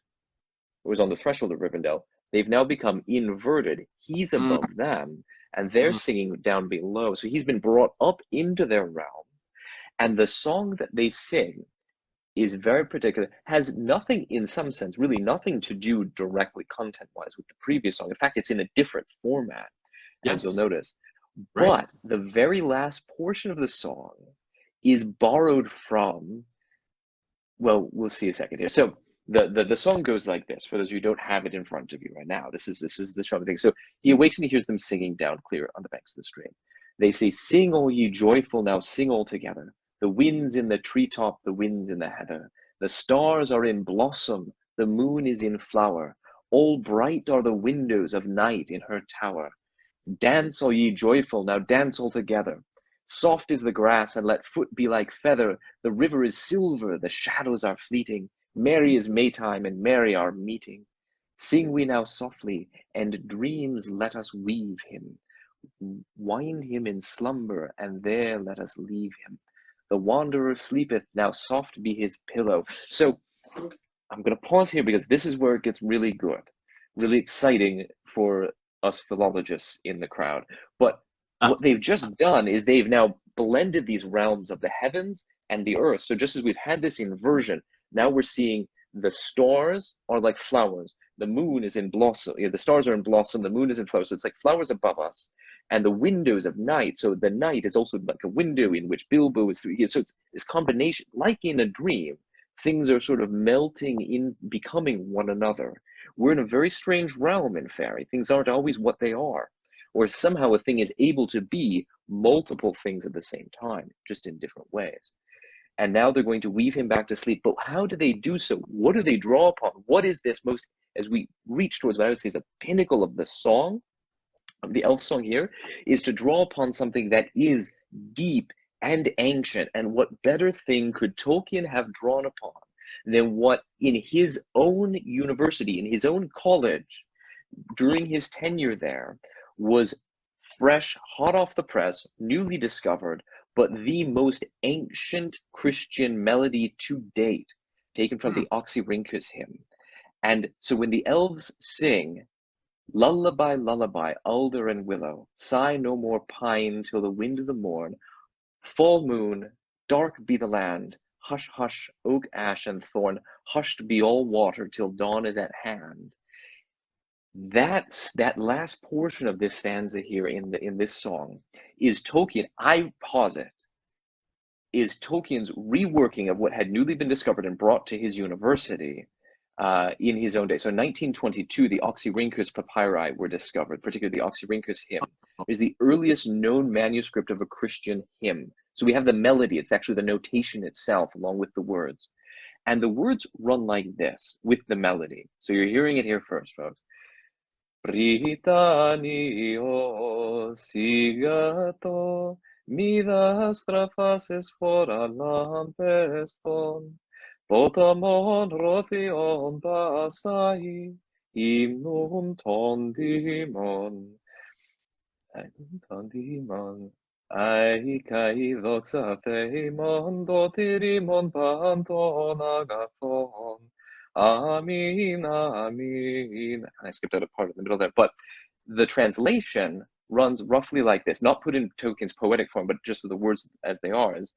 or was on the threshold of Rivendell. They've now become inverted. He's above them, and they're singing down below. So he's been brought up into their realm, and the song that they sing is very particular, has nothing, in some sense, really nothing to do directly content-wise with the previous song. In fact, it's in a different format, as you'll notice. Right. But the very last portion of the song is borrowed from, well, we'll see a second here. So the song goes like this, for those of you who don't have it in front of you right now. This is the strong thing. So he awakes and he hears them singing down clear on the banks of the stream. They say, "Sing, all ye joyful, now sing all together. The winds in the treetop, the winds in the heather. The stars are in blossom, the moon is in flower. All bright are the windows of night in her tower. Dance, all ye joyful, now dance all together. Soft is the grass, and let foot be like feather. The river is silver, the shadows are fleeting. Merry is Maytime, and merry our meeting. Sing we now softly, and dreams let us weave him. Wind him in slumber, and there let us leave him. The wanderer sleepeth, now soft be his pillow." So I'm going to pause here because this is where it gets really good, really exciting for us philologists in the crowd. But what they've just done is they've now blended these realms of the heavens and the earth. So just as we've had this inversion, now we're seeing the stars are like flowers. The moon is in blossom. The stars are in blossom. The moon is in flower. So it's like flowers above us. And the windows of night. So the night is also like a window in which Bilbo is. So it's this combination, like in a dream, things are sort of melting in, becoming one another. We're in a very strange realm in fairy. Things aren't always what they are. Or somehow a thing is able to be multiple things at the same time, just in different ways. And now they're going to weave him back to sleep. But how do they do so? What do they draw upon? What is this most, as we reach towards what I would say is the pinnacle of the song, of the elf song here, is to draw upon something that is deep and ancient. And what better thing could Tolkien have drawn upon than what in his own university, in his own college, during his tenure there, was fresh, hot off the press, newly discovered, but the most ancient Christian melody to date, taken from the Oxyrhynchus hymn. And so when the elves sing, "Lullaby, lullaby, alder and willow, sigh no more pine till the wind of the morn, full moon, dark be the land, hush, hush, oak, ash, and thorn, hushed be all water till dawn is at hand." That last portion of this stanza here in this song is Tolkien, I posit, is Tolkien's reworking of what had newly been discovered and brought to his university in his own day. So in 1922, the Oxyrhynchus papyri were discovered, particularly the Oxyrhynchus hymn. It is the earliest known manuscript of a Christian hymn. So we have the melody, it's actually the notation itself along with the words. And the words run like this with the melody. So you're hearing it here first, folks. Britanio sigato, midas trafaces fora lampeston, potamon rothion pasai, imnum tondimon, ai kai doxa theimon dotirimon panton agathon. Amen, amen. I skipped out a part in the middle there, but the translation runs roughly like this, not put in Tolkien's poetic form, but just the words as they are, is,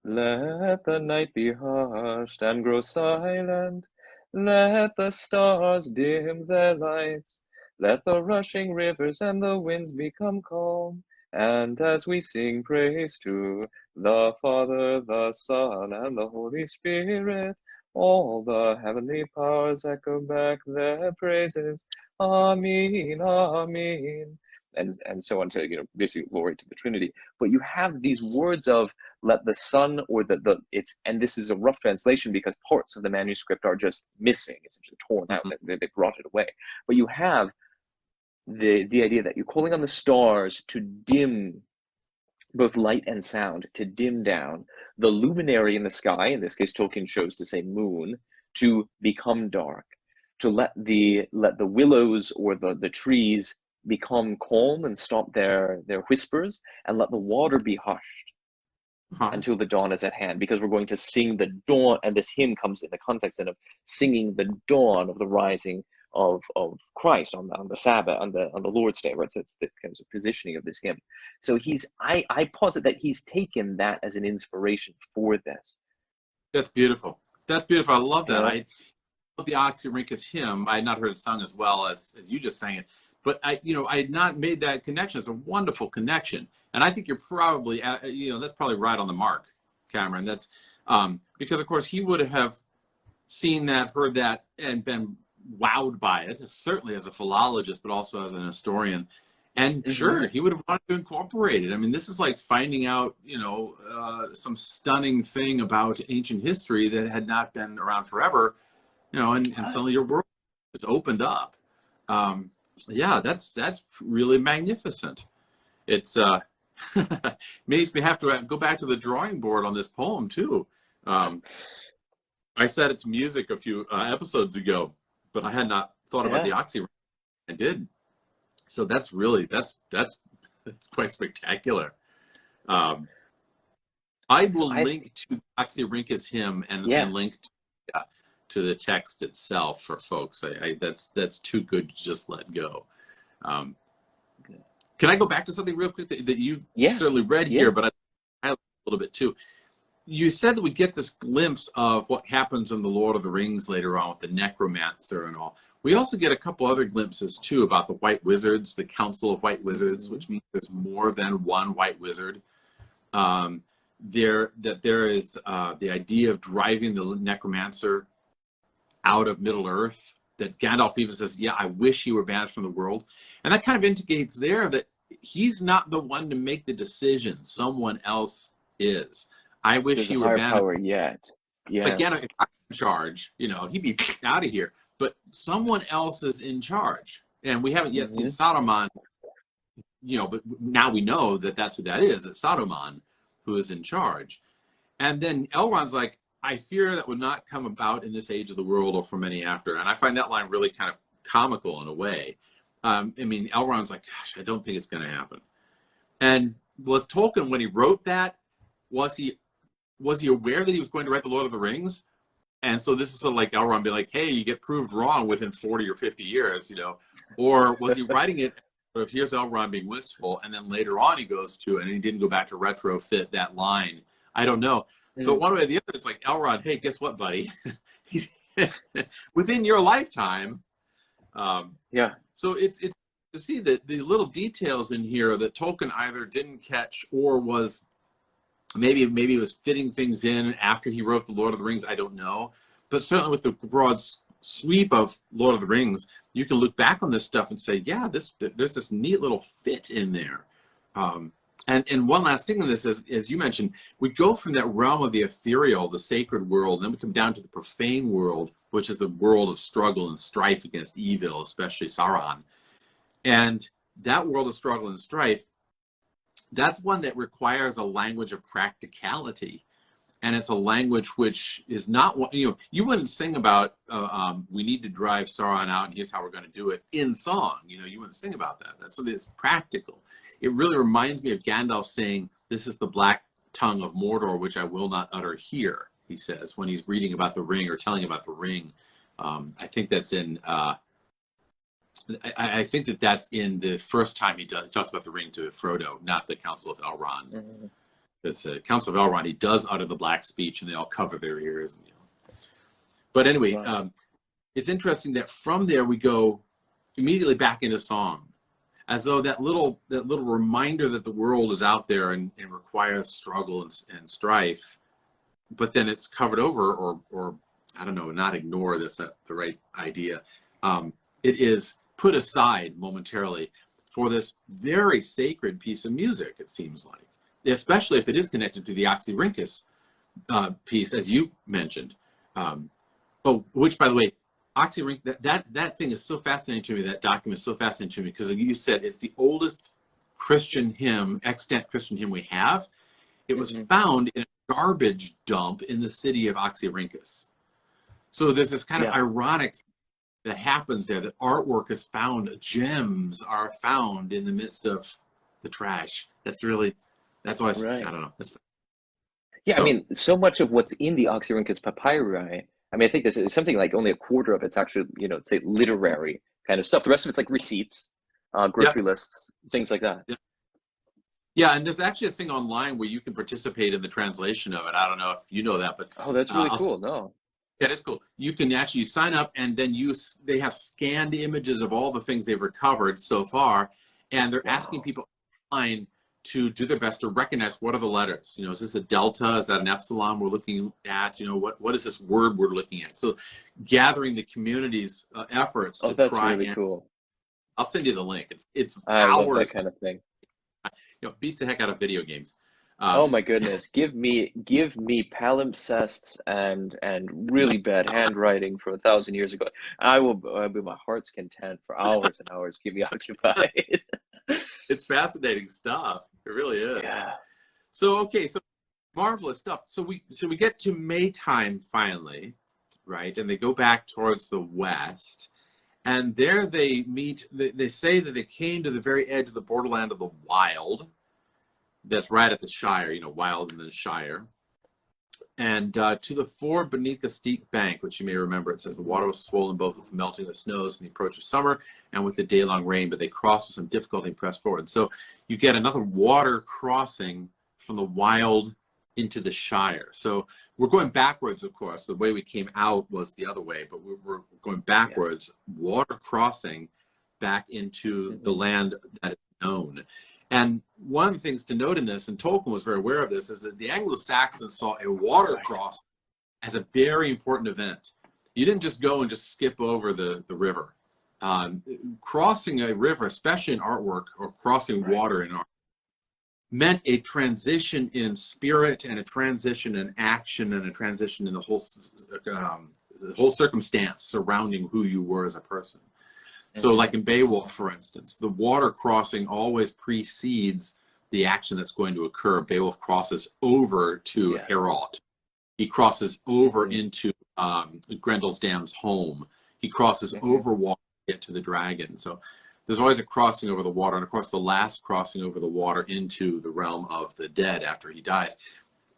"Let the night be hushed and grow silent, let the stars dim their lights, let the rushing rivers and the winds become calm, and as we sing praise to the Father, the Son, and the Holy Spirit, all the heavenly powers echo back their praises. Amen, amen." And so on to, basically glory to the Trinity. But you have these words of let the sun, or it's, and this is a rough translation because parts of the manuscript are just missing, essentially torn out, they brought it away. But you have the idea that you're calling on the stars to dim both light and sound, to dim down the luminary in the sky, in this case Tolkien chose to say moon, to become dark. to let the willows or the trees become calm and stop their whispers, and let the water be hushed until the dawn is at hand, because we're going to sing the dawn, and this hymn comes in the context of singing the dawn of the rising of Christ on the Sabbath, on the Lord's Day, right? So it's the kind of positioning of this hymn. So I posit that he's taken that as an inspiration for this. That's beautiful. That's beautiful. I love that. I love the Oxyrhynchus hymn. I had not heard it sung as well as you just sang it, but I had not made that connection. It's a wonderful connection, and I think you're probably that's probably right on the mark, Cameron. That's because of course he would have seen that, heard that, and been wowed by it, certainly as a philologist, but also as an historian. And sure, he would have wanted to incorporate it. I mean, this is like finding out, some stunning thing about ancient history that had not been around forever, and suddenly your world is opened up. Yeah, that's really magnificent. It's makes me have to go back to the drawing board on this poem too. I said it's music a few episodes ago, but I had not thought about the oxy. I did. So that's quite spectacular. I will link to the Oxyrhynchus hymn and link to the text itself for folks. That's too good to just let go. Can I go back to something real quick that you certainly read here, but I a little bit too. You said that we get this glimpse of what happens in the Lord of the Rings later on with the necromancer and all. We also get a couple other glimpses too about the White Wizards, the Council of White Wizards, which means there's more than one White Wizard. There is the idea of driving the necromancer out of Middle Earth. That Gandalf even says, "Yeah, I wish he were banished from the world," and that kind of indicates there that he's not the one to make the decision. Someone else is. I wish he were banished. Power yet. Yeah. Again, if I'm in charge, he'd be out of here. But someone else is in charge, and we haven't yet seen Saruman. But now we know that that's who that is. It's Saruman who is in charge. And then Elrond's like, "I fear that would not come about in this age of the world or for many after." And I find that line really kind of comical in a way. Elrond's like, "Gosh, I don't think it's going to happen." And was Tolkien, when he wrote that, was he aware that he was going to write the Lord of the Rings? And so this is sort of like Elrond being like, "Hey, you get proved wrong within 40 or 50 years, Or was he writing it, sort of, here's Elrond being wistful, and then later on he goes to, and he didn't go back to retrofit that line. I don't know. But one way or the other, it's like, Elrond, hey, guess what, buddy? Within your lifetime. So it's to see the little details in here that Tolkien either didn't catch or was maybe was fitting things in after he wrote the Lord of the Rings. I don't know. But certainly with the broad sweep of Lord of the Rings, you can look back on this stuff and say, yeah, there's this neat little fit in there. And one last thing on this is, as you mentioned, we go from that realm of the ethereal, the sacred world, and then we come down to the profane world, which is the world of struggle and strife against evil, especially Sauron. And that world of struggle and strife, that's one that requires a language of practicality. And it's a language which is not what, you wouldn't sing about, we need to drive Sauron out and here's how we're going to do it in song. You wouldn't sing about that. That's something that's practical. It really reminds me of Gandalf saying, "This is the black tongue of Mordor, which I will not utter here," he says, when he's reading about the ring or telling about the ring. I think that's in, I think that's in the first time he talks about the ring to Frodo, not the Council of Elrond. Mm-hmm. This Council of Elrond, he does utter the black speech, and they all cover their ears. But anyway, it's interesting that from there we go immediately back into song, as though that little reminder that the world is out there and requires struggle and strife, but then it's covered over, or I don't know, not ignore. That's not the right idea. It is put aside momentarily for this very sacred piece of music, it seems like, especially if it is connected to the Oxyrhynchus piece, as you mentioned. Which, by the way, Oxyrhynchus, that thing is so fascinating to me, that document is so fascinating to me, because you said it's the oldest Christian hymn, extant Christian hymn we have. It was found in a garbage dump in the city of Oxyrhynchus. So there's this kind of ironic that happens there, that artwork is found, gems are found in the midst of the trash. That's why I don't know. Yeah, I mean, so much of what's in the Oxyrhynchus papyri, I mean, I think there's something like only a quarter of it's actually, say literary kind of stuff. The rest of it's like receipts, grocery lists, things like that. Yeah, and there's actually a thing online where you can participate in the translation of it. I don't know if you know that, but oh, that's really cool. No. Yeah, that's cool. You can actually sign up, and then they have scanned images of all the things they've recovered so far, and they're asking people online to do their best to recognize what are the letters. Is this a delta? Is that an epsilon we're looking at? What is this word we're looking at? So gathering the community's efforts to that's try really cool. I'll send you the link. It's I hours. love that kind of thing. Beats the heck out of video games. Oh my goodness! Give me palimpsests and really bad handwriting from 1,000 years ago. I'll be my heart's content for hours and hours. Keep me occupied. It's fascinating stuff. It really is. Yeah. So marvelous stuff. So we get to Maytime finally, right? And they go back towards the west, and there they meet. They say that they came to the very edge of the borderland of the Wild. That's right at the Shire, Wild in the Shire. And to the ford beneath the steep bank, which you may remember, it says the water was swollen both with the melting of the snows and the approach of summer and with the day-long rain, but they crossed with some difficulty and pressed forward. So you get another water crossing from the Wild into the Shire. So we're going backwards, of course. The way we came out was the other way, but we're going backwards, water crossing back into the land that is known. And one of the things to note in this, and Tolkien was very aware of this, is that the Anglo-Saxons saw a water crossing as a very important event. You didn't just go and just skip over the river. Crossing a river, especially in artwork, or crossing water in art, meant a transition in spirit and a transition in action and a transition in the whole circumstance surrounding who you were as a person. So like in Beowulf, for instance, the water crossing always precedes the action that's going to occur. Beowulf crosses over to Heorot. He crosses over into Grendel's dam's home. He crosses over water to get to the dragon. So there's always a crossing over the water. And of course, the last crossing over the water into the realm of the dead after he dies,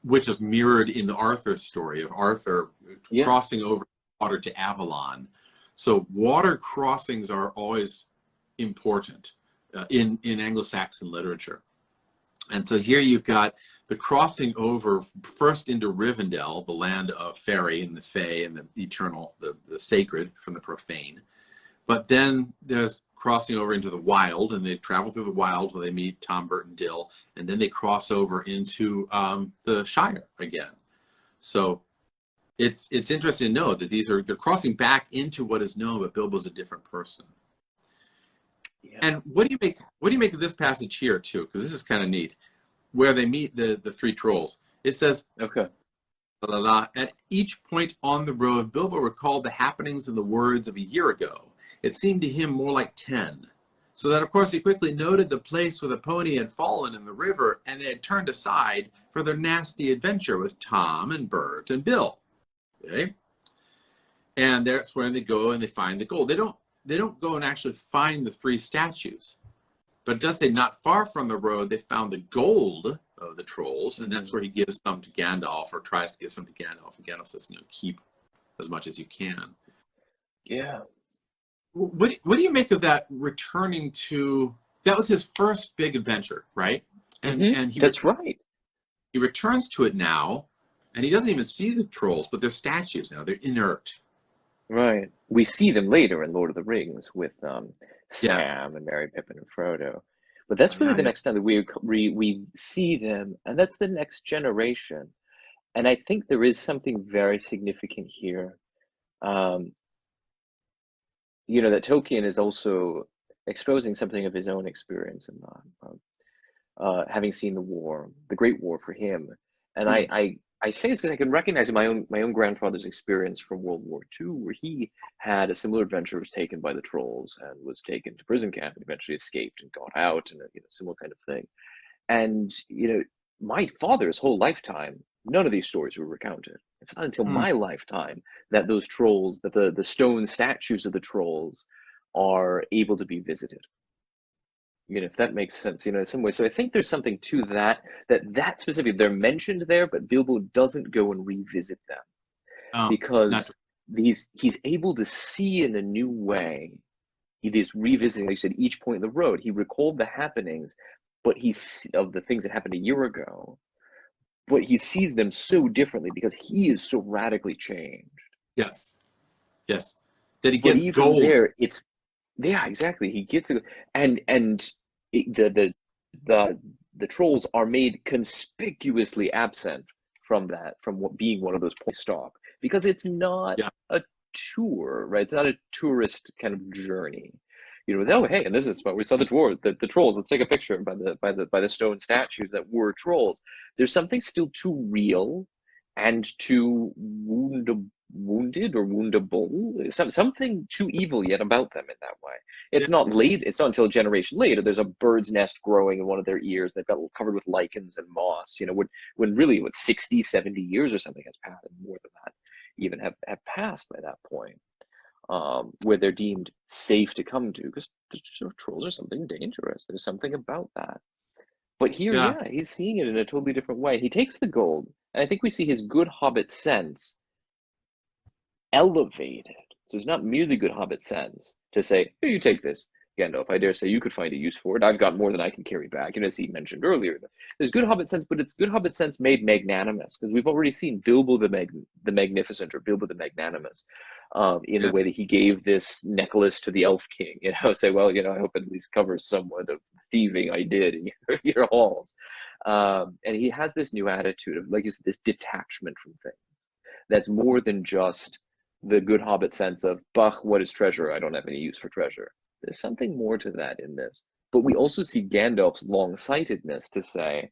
which is mirrored in the Arthur story of Arthur crossing over water to Avalon. So water crossings are always important in Anglo-Saxon literature. And so here you've got the crossing over first into Rivendell, the land of fairy and the fae and the eternal, the sacred from the profane. But then there's crossing over into the Wild, and they travel through the Wild where they meet Tom Burton-Dill, and then they cross over into the Shire again. So it's interesting to know that they're crossing back into what is known, but Bilbo's a different person. Yeah. And what do you make of this passage here too? Because this is kind of neat, where they meet the three trolls. It says, at each point on the road, Bilbo recalled the happenings and the words of a year ago. It seemed to him more like 10. So that, of course, he quickly noted the place where the pony had fallen in the river, and they had turned aside for their nasty adventure with Tom and Bert and Bill. Okay? And that's when they go and they find the gold. They don't go and actually find the three statues. But it does say not far from the road, they found the gold of the trolls, and that's where he gives some to Gandalf, or tries to give some to Gandalf. And Gandalf says, keep as much as you can. Yeah. What do you make of that returning to, that was his first big adventure, right? And that's right. He returns to it now, and he doesn't even see the trolls, but they're statues now. They're inert. Right. We see them later in Lord of the Rings with Sam and Merry, Pippin, and Frodo. But that's really the next time that we see them, and that's the next generation. And I think there is something very significant here. That Tolkien is also exposing something of his own experience in that, having seen the Great War for him. And I say this because I can recognize my own grandfather's experience from World War II, where he had a similar adventure, was taken by the trolls and was taken to prison camp and eventually escaped and got out, and a similar kind of thing. And my father's whole lifetime, none of these stories were recounted. It's not until my lifetime that those trolls, that the stone statues of the trolls are able to be visited. You know, if that makes sense, you know, in some way. So I think there's something to that specifically, they're mentioned there, but Bilbo doesn't go and revisit them because he's able to see in a new way. He is revisiting, like you said, each point in the road. He recalled the happenings, but of the things that happened a year ago, but he sees them so differently because he is so radically changed. Yes, yes, that he gets even gold. There, it's exactly. He gets it, and the trolls are made conspicuously absent from what being one of those points stop, because it's not a tour, right? It's not a tourist kind of journey. You know, it's, oh hey, and this is what we saw the trolls. Let's take a picture by the stone statues that were trolls. There's something still too real and too wounded or woundable, something too evil yet about them in that way. It's not until a generation later there's a bird's nest growing in one of their ears. They've got covered with lichens and moss, you know, when really 60, 70 years or something has passed, more than that even have passed by that point, where they're deemed safe to come to, because the trolls are something dangerous. There's something about that. But here, he's seeing it in a totally different way. He takes the gold, and I think we see his good hobbit sense elevated. So it's not merely good hobbit sense to say, here, you take this, Gandalf. I dare say you could find a use for it. I've got more than I can carry back. And as he mentioned earlier, there's good hobbit sense, but it's good hobbit sense made magnanimous, because we've already seen Bilbo the Magnificent, or Bilbo the Magnanimous, in the way that he gave this necklace to the Elf King. You know, say, well, you know, I hope it at least covers somewhat of thieving I did in your halls. And he has this new attitude of, like you said, this detachment from things. That's more than just the good hobbit sense of, "Bah, what is treasure? I don't have any use for treasure." There's something more to that in this. But we also see Gandalf's long-sightedness to say,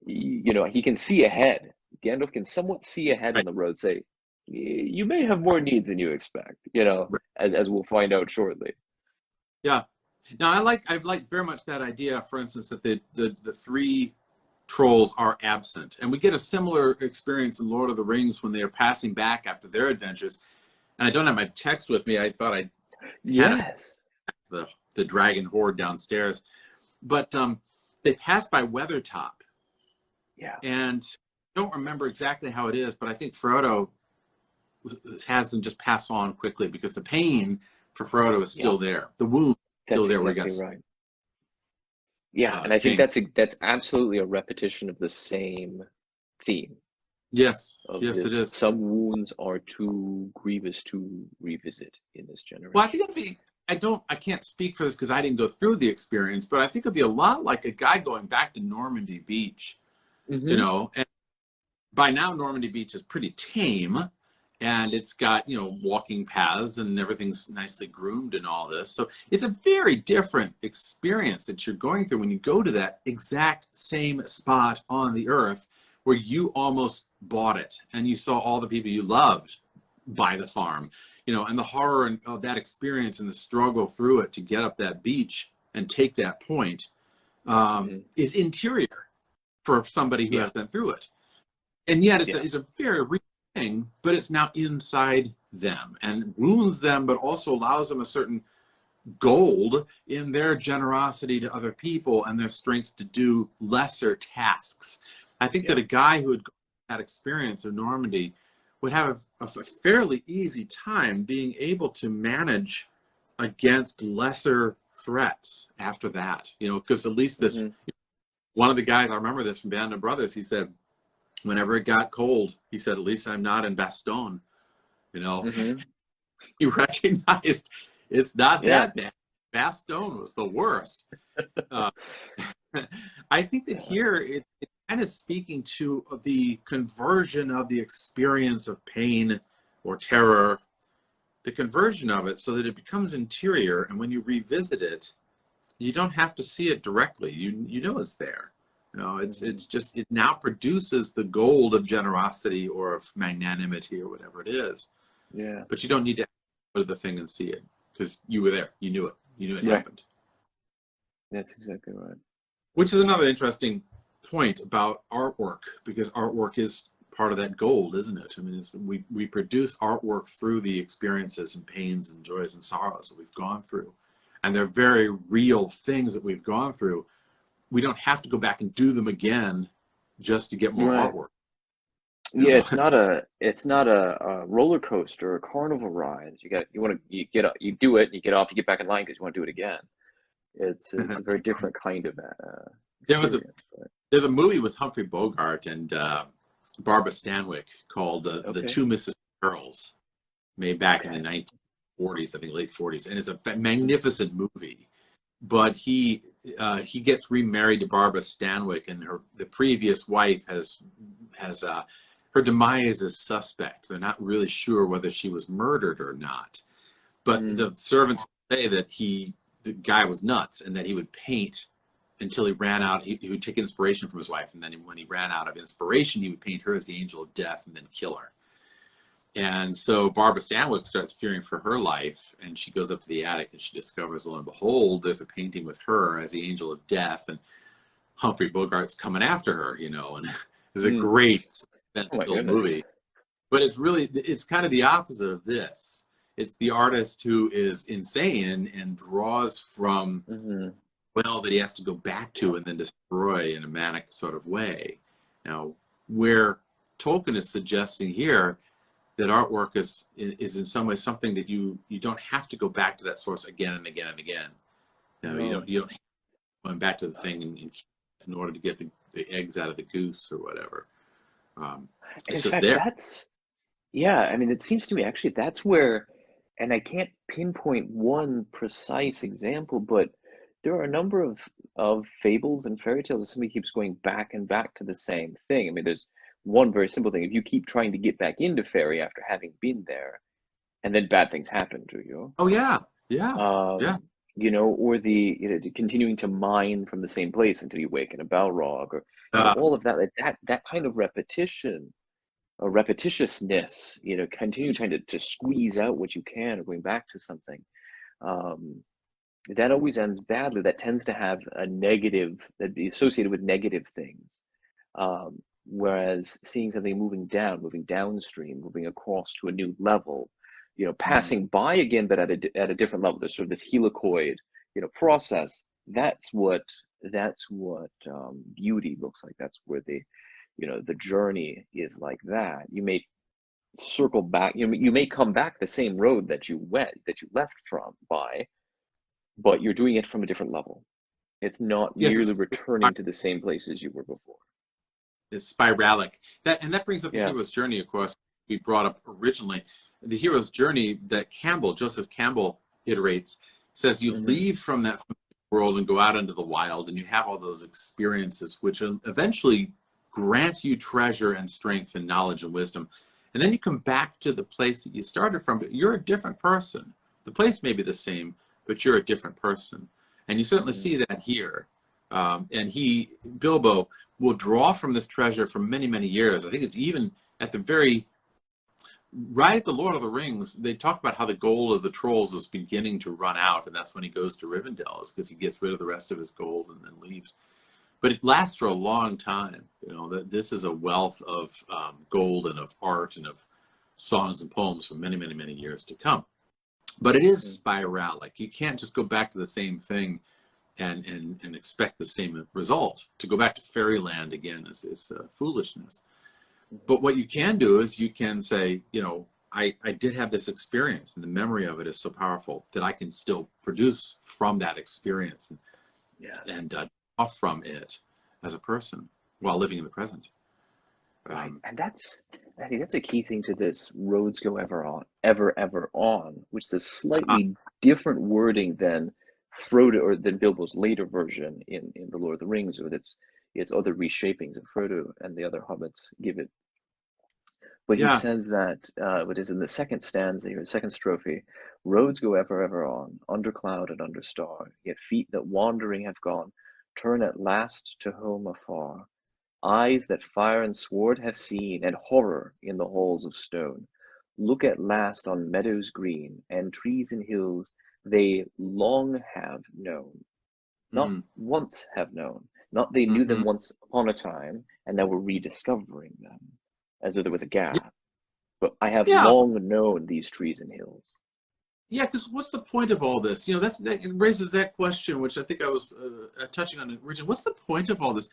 you know, he can see ahead. Gandalf can somewhat see ahead on the road, say, you may have more needs than you expect, you know, as we'll find out shortly. Yeah. Now, I like very much that idea, for instance, that the three trolls are absent. And we get a similar experience in Lord of the Rings when they are passing back after their adventures. And I don't have my text with me. I thought I had the dragon horde downstairs. But they pass by Weathertop. Yeah. And I don't remember exactly how it is, but I think Frodo has them just pass on quickly, because the pain for Frodo is still there. The wound is still there. Exactly right. Yeah, and I think that's absolutely a repetition of the same theme. Yes, yes, it is. Some wounds are too grievous to revisit in this generation. Well, I think it'd be, I can't speak for this because I didn't go through the experience, but I think it'd be a lot like a guy going back to Normandy Beach, you know, and by now Normandy Beach is pretty tame, and it's got, you know, walking paths and everything's nicely groomed and all this. So it's a very different experience that you're going through when you go to that exact same spot on the earth where you almost bought it and you saw all the people you loved buy the farm, you know, and the horror of that experience and the struggle through it to get up that beach and take that point is interior for somebody who has been through it. And yet it's a very real thing, but it's now inside them and wounds them, but also allows them a certain gold in their generosity to other people and their strength to do lesser tasks. I think that a guy who had that experience of Normandy would have a fairly easy time being able to manage against lesser threats after that, you know, because at least this, one of the guys, I remember this from Band of Brothers, he said, whenever it got cold, he said, at least I'm not in Bastogne, you know. He recognized it's not that bad. Bastogne was the worst. I think that here it's kind of speaking to the conversion of the experience of pain or terror, the conversion of it so that it becomes interior, and when you revisit it, you don't have to see it directly. You know it's there. You know, it's just, it now produces the gold of generosity or of magnanimity or whatever it is. Yeah. But you don't need to go to the thing and see it because you were there. You knew it. You knew it happened. That's exactly right. Which is another interesting point about artwork, because artwork is part of that gold, isn't it? I mean, we produce artwork through the experiences and pains and joys and sorrows that we've gone through. And they're very real things that we've gone through. We don't have to go back and do them again just to get more artwork. Yeah, it's not a roller coaster or a carnival ride. You get up, you do it, you get off, you get back in line because you want to do it again. It's a very different kind of there's a movie with Humphrey Bogart and Barbara Stanwyck called The Two Mississippi Girls, made back in the 1940s, I think late 40s, and it's a magnificent movie. But he gets remarried to Barbara Stanwyck, and the previous wife has her demise is suspect. They're not really sure whether she was murdered or not. But the servants say that the guy was nuts, and that he would paint until he ran out. He would take inspiration from his wife, and then when he ran out of inspiration, he would paint her as the angel of death and then kill her. And so Barbara Stanwyck starts fearing for her life, and she goes up to the attic and she discovers, lo and behold, there's a painting with her as the angel of death, and Humphrey Bogart's coming after her, and it's a great movie. But it's kind of the opposite of this. It's the artist who is insane and draws from that he has to go back to and then destroy in a manic sort of way. Now, where Tolkien is suggesting here that artwork is in some way something that you don't have to go back to that source again and again and again. You don't have to go back to the thing in order to get the eggs out of the goose or whatever. It's just there. I mean, it seems to me actually that's where, and I can't pinpoint one precise example, but there are a number of fables and fairy tales that somebody keeps going back and back to the same thing. I mean, there's one very simple thing. If you keep trying to get back into fairy after having been there, and then bad things happen to you. Oh, yeah. Or continuing to mine from the same place until you wake in a Balrog, or all of that. That kind of repetition, or repetitiousness, continue trying to squeeze out what you can, or going back to something. That always ends badly. That tends to have a negative, that be associated with negative things. Whereas seeing something moving downstream, moving across to a new level, passing by again, but at a different level, there's sort of this helicoid, process. That's what beauty looks like. That's where the journey is like that. You may circle back, you may come back the same road that you left by, but you're doing it from a different level. It's not merely returning to the same place as you were before. It's spiralic. That brings up the hero's journey, of course, we brought up originally. The hero's journey that Joseph Campbell iterates says you leave from that world and go out into the wild, and you have all those experiences which eventually grant you treasure and strength and knowledge and wisdom. And then you come back to the place that you started from, but you're a different person. The place may be the same, but you're a different person. And you certainly see that here. And Bilbo will draw from this treasure for many, many years. I think it's even at right at the Lord of the Rings, they talk about how the gold of the trolls is beginning to run out, and that's when he goes to Rivendell, is because he gets rid of the rest of his gold and then leaves. But it lasts for a long time. That this is a wealth of gold and of art and of songs and poems for many, many, many years to come. But it is spiralic. You can't just go back to the same thing and expect the same result. To go back to fairyland again is foolishness. But what you can do is you can say, I did have this experience, and the memory of it is so powerful that I can still produce from that experience and draw from it as a person while living in the present. Right. And I think that's a key thing to this roads go ever on, which is a slightly different wording than Frodo, or than Bilbo's later version in The Lord of the Rings, with its other reshapings of Frodo and the other hobbits give it. But he says that what is in the second stanza here, the second strophe: roads go ever on, under cloud and under star, yet feet that wandering have gone turn at last to home afar. Eyes that fire and sword have seen, and horror in the halls of stone, look at last on meadows green, and trees and hills they long have known. Not once have known. Not they knew them once upon a time, and now we're rediscovering them. as though there was a gap. But I have Yeah. long known these trees and hills. Yeah, because what's the point of all this? That raises that question, which I think I was touching on originally. What's the point of all this?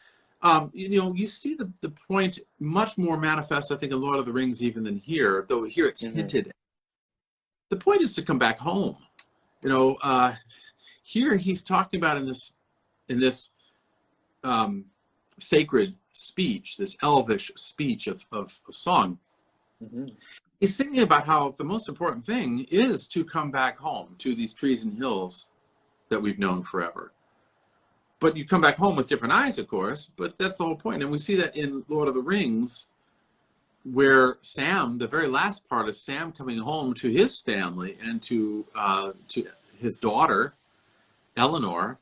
You see the point much more manifest, I think, in Lord of the Rings even than here, though here it's hinted at. The point is to come back home. Here he's talking about in this sacred speech, this elvish speech of song. He's thinking about how the most important thing is to come back home to these trees and hills that we've known forever. But you come back home with different eyes, of course, but that's the whole point. And we see that in Lord of the Rings, where Sam, the very last part is Sam coming home to his family and to his daughter, Eleanor,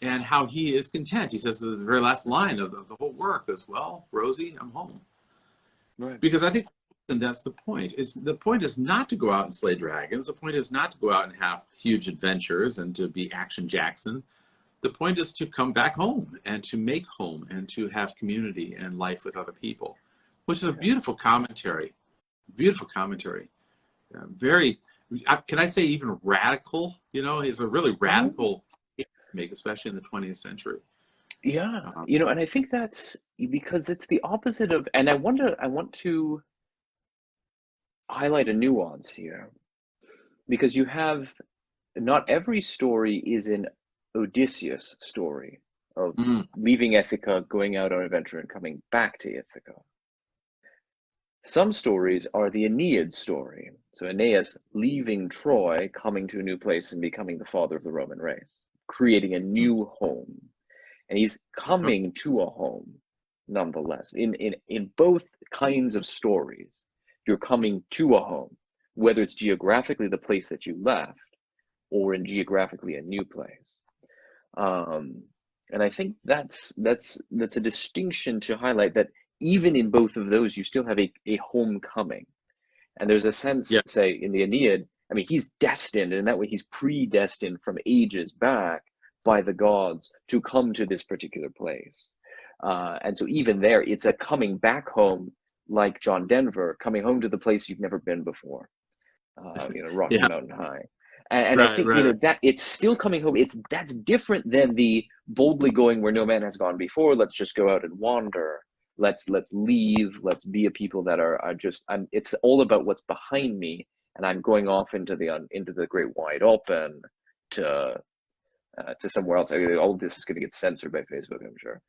and how he is content. He says the very last line of the whole work is, well, Rosie, I'm home. Right. Because I think that's the point. The point is not to go out and slay dragons. The point is not to go out and have huge adventures and to be Action Jackson. The point is to come back home and to make home and to have community and life with other people, which is a beautiful commentary. Beautiful commentary. Very, can I say even radical? It's a really radical make, especially in the 20th century. Yeah, and I think that's because it's the opposite of, and I want to highlight a nuance here, because you have, not every story is an Odysseus story of leaving Ithaca, going out on an adventure and coming back to Ithaca. Some stories are the Aeneid story. So Aeneas leaving Troy, coming to a new place and becoming the father of the Roman race, creating a new home. And he's coming to a home nonetheless. In both kinds of stories, you're coming to a home, whether it's geographically the place that you left or in geographically a new place. And I think that's a distinction to highlight, that even in both of those, you still have a homecoming. And there's a sense, say, in the Aeneid, I mean, he's destined, and that way he's predestined from ages back by the gods to come to this particular place. And so even there, it's a coming back home, like John Denver, coming home to the place you've never been before, Rocky Mountain High. And I think, that it's still coming home. That's different than the boldly going where no man has gone before. Let's just go out and wander. Let's leave. Let's be a people that are just, it's all about what's behind me. And I'm going off into the great wide open to somewhere else. I mean, all of this is going to get censored by Facebook, I'm sure.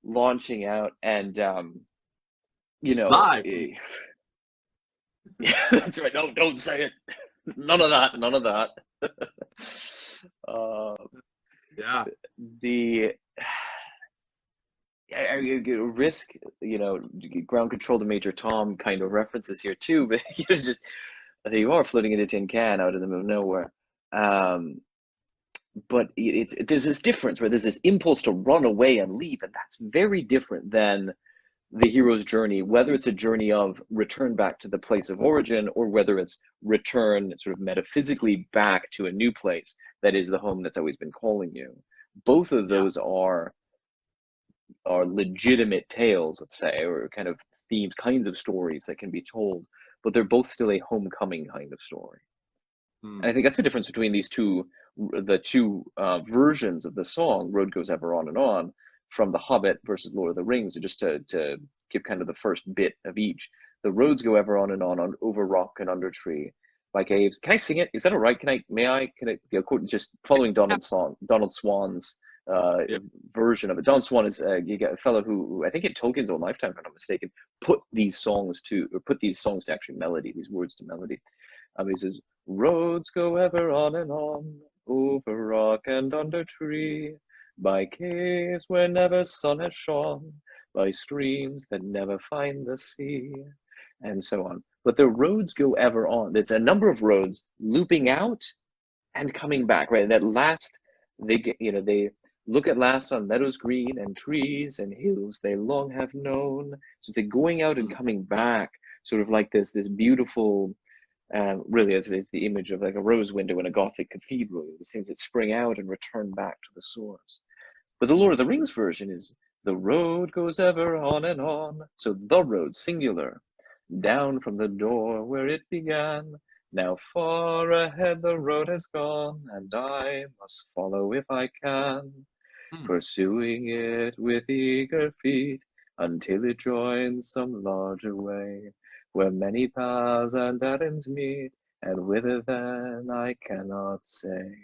Launching out and, live. Yeah, that's right. No, don't say it. None of that. Risk, ground control to Major Tom kind of references here too, but it's just, there you are floating in a tin can out in the middle of nowhere. But there's this difference where there's this impulse to run away and leave, and that's very different than the hero's journey, whether it's a journey of return back to the place of origin, or whether it's return sort of metaphysically back to a new place that is the home that's always been calling you. Both of those are legitimate tales, let's say, or kind of themes, kinds of stories that can be told, but they're both still a homecoming kind of story. And I think that's the difference between the two versions of the song, Road Goes Ever On and On, from The Hobbit versus Lord of the Rings. And just to give kind of the first bit of each, the roads go ever on and on over rock and under tree, by caves. Can I sing it? Is that all right? Can I quote, just following Donald Swan's version of it. Donald Swan is you get a fellow who I think in Tolkien's own lifetime, if I'm not mistaken, put these songs to actually melody, these words to melody. He says, roads go ever on and on, over rock and under tree, by caves where never sun has shone, by streams that never find the sea, and so on. But the roads go ever on. It's a number of roads looping out and coming back, right? That last, they look at last on meadows green and trees and hills they long have known. So it's a going out and coming back, sort of like this beautiful, really it's the image of like a rose window in a Gothic cathedral, these things that spring out and return back to the source. But the Lord of the Rings version is the road goes ever on and on. So the road, singular, down from the door where it began. Now far ahead the road has gone, and I must follow if I can, pursuing it with eager feet until it joins some larger way, where many paths and errands meet, and whither then I cannot say.